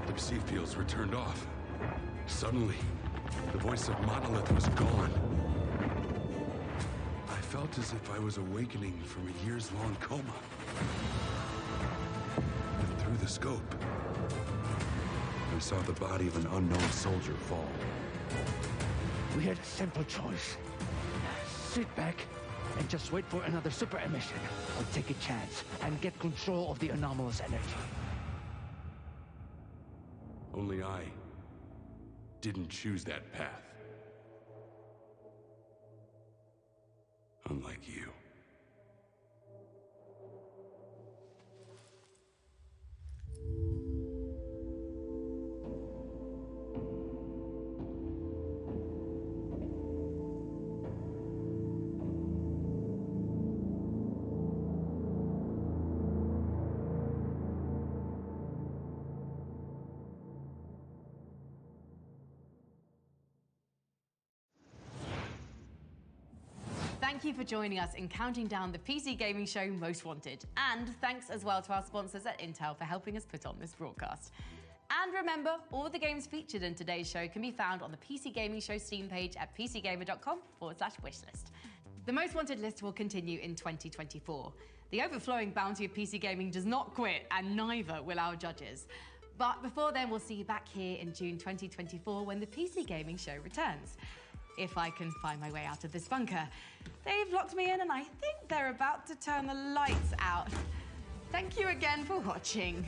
the psi fields were turned off. Suddenly, the voice of Monolith was gone. I felt as if I was awakening from a years-long coma. And through the scope, I saw the body of an unknown soldier fall. We had a simple choice. Sit back and just wait for another super emission, or take a chance and get control of the anomalous energy. Only I didn't choose that path. Unlike you. thank you for joining us in counting down the PC gaming show Most Wanted. And thanks as well to our sponsors at Intel for helping us put on this broadcast. And remember, all the games featured in today's show can be found on the PC Gaming Show Steam page at pcgamer.com/wishlist. The Most Wanted list will continue in 2024. The overflowing bounty of PC gaming does not quit, and neither will our judges. But before then, we'll see you back here in June 2024 when the PC Gaming Show returns. If I can find my way out of this bunker. They've locked me in and I think they're about to turn the lights out. Thank you again for watching.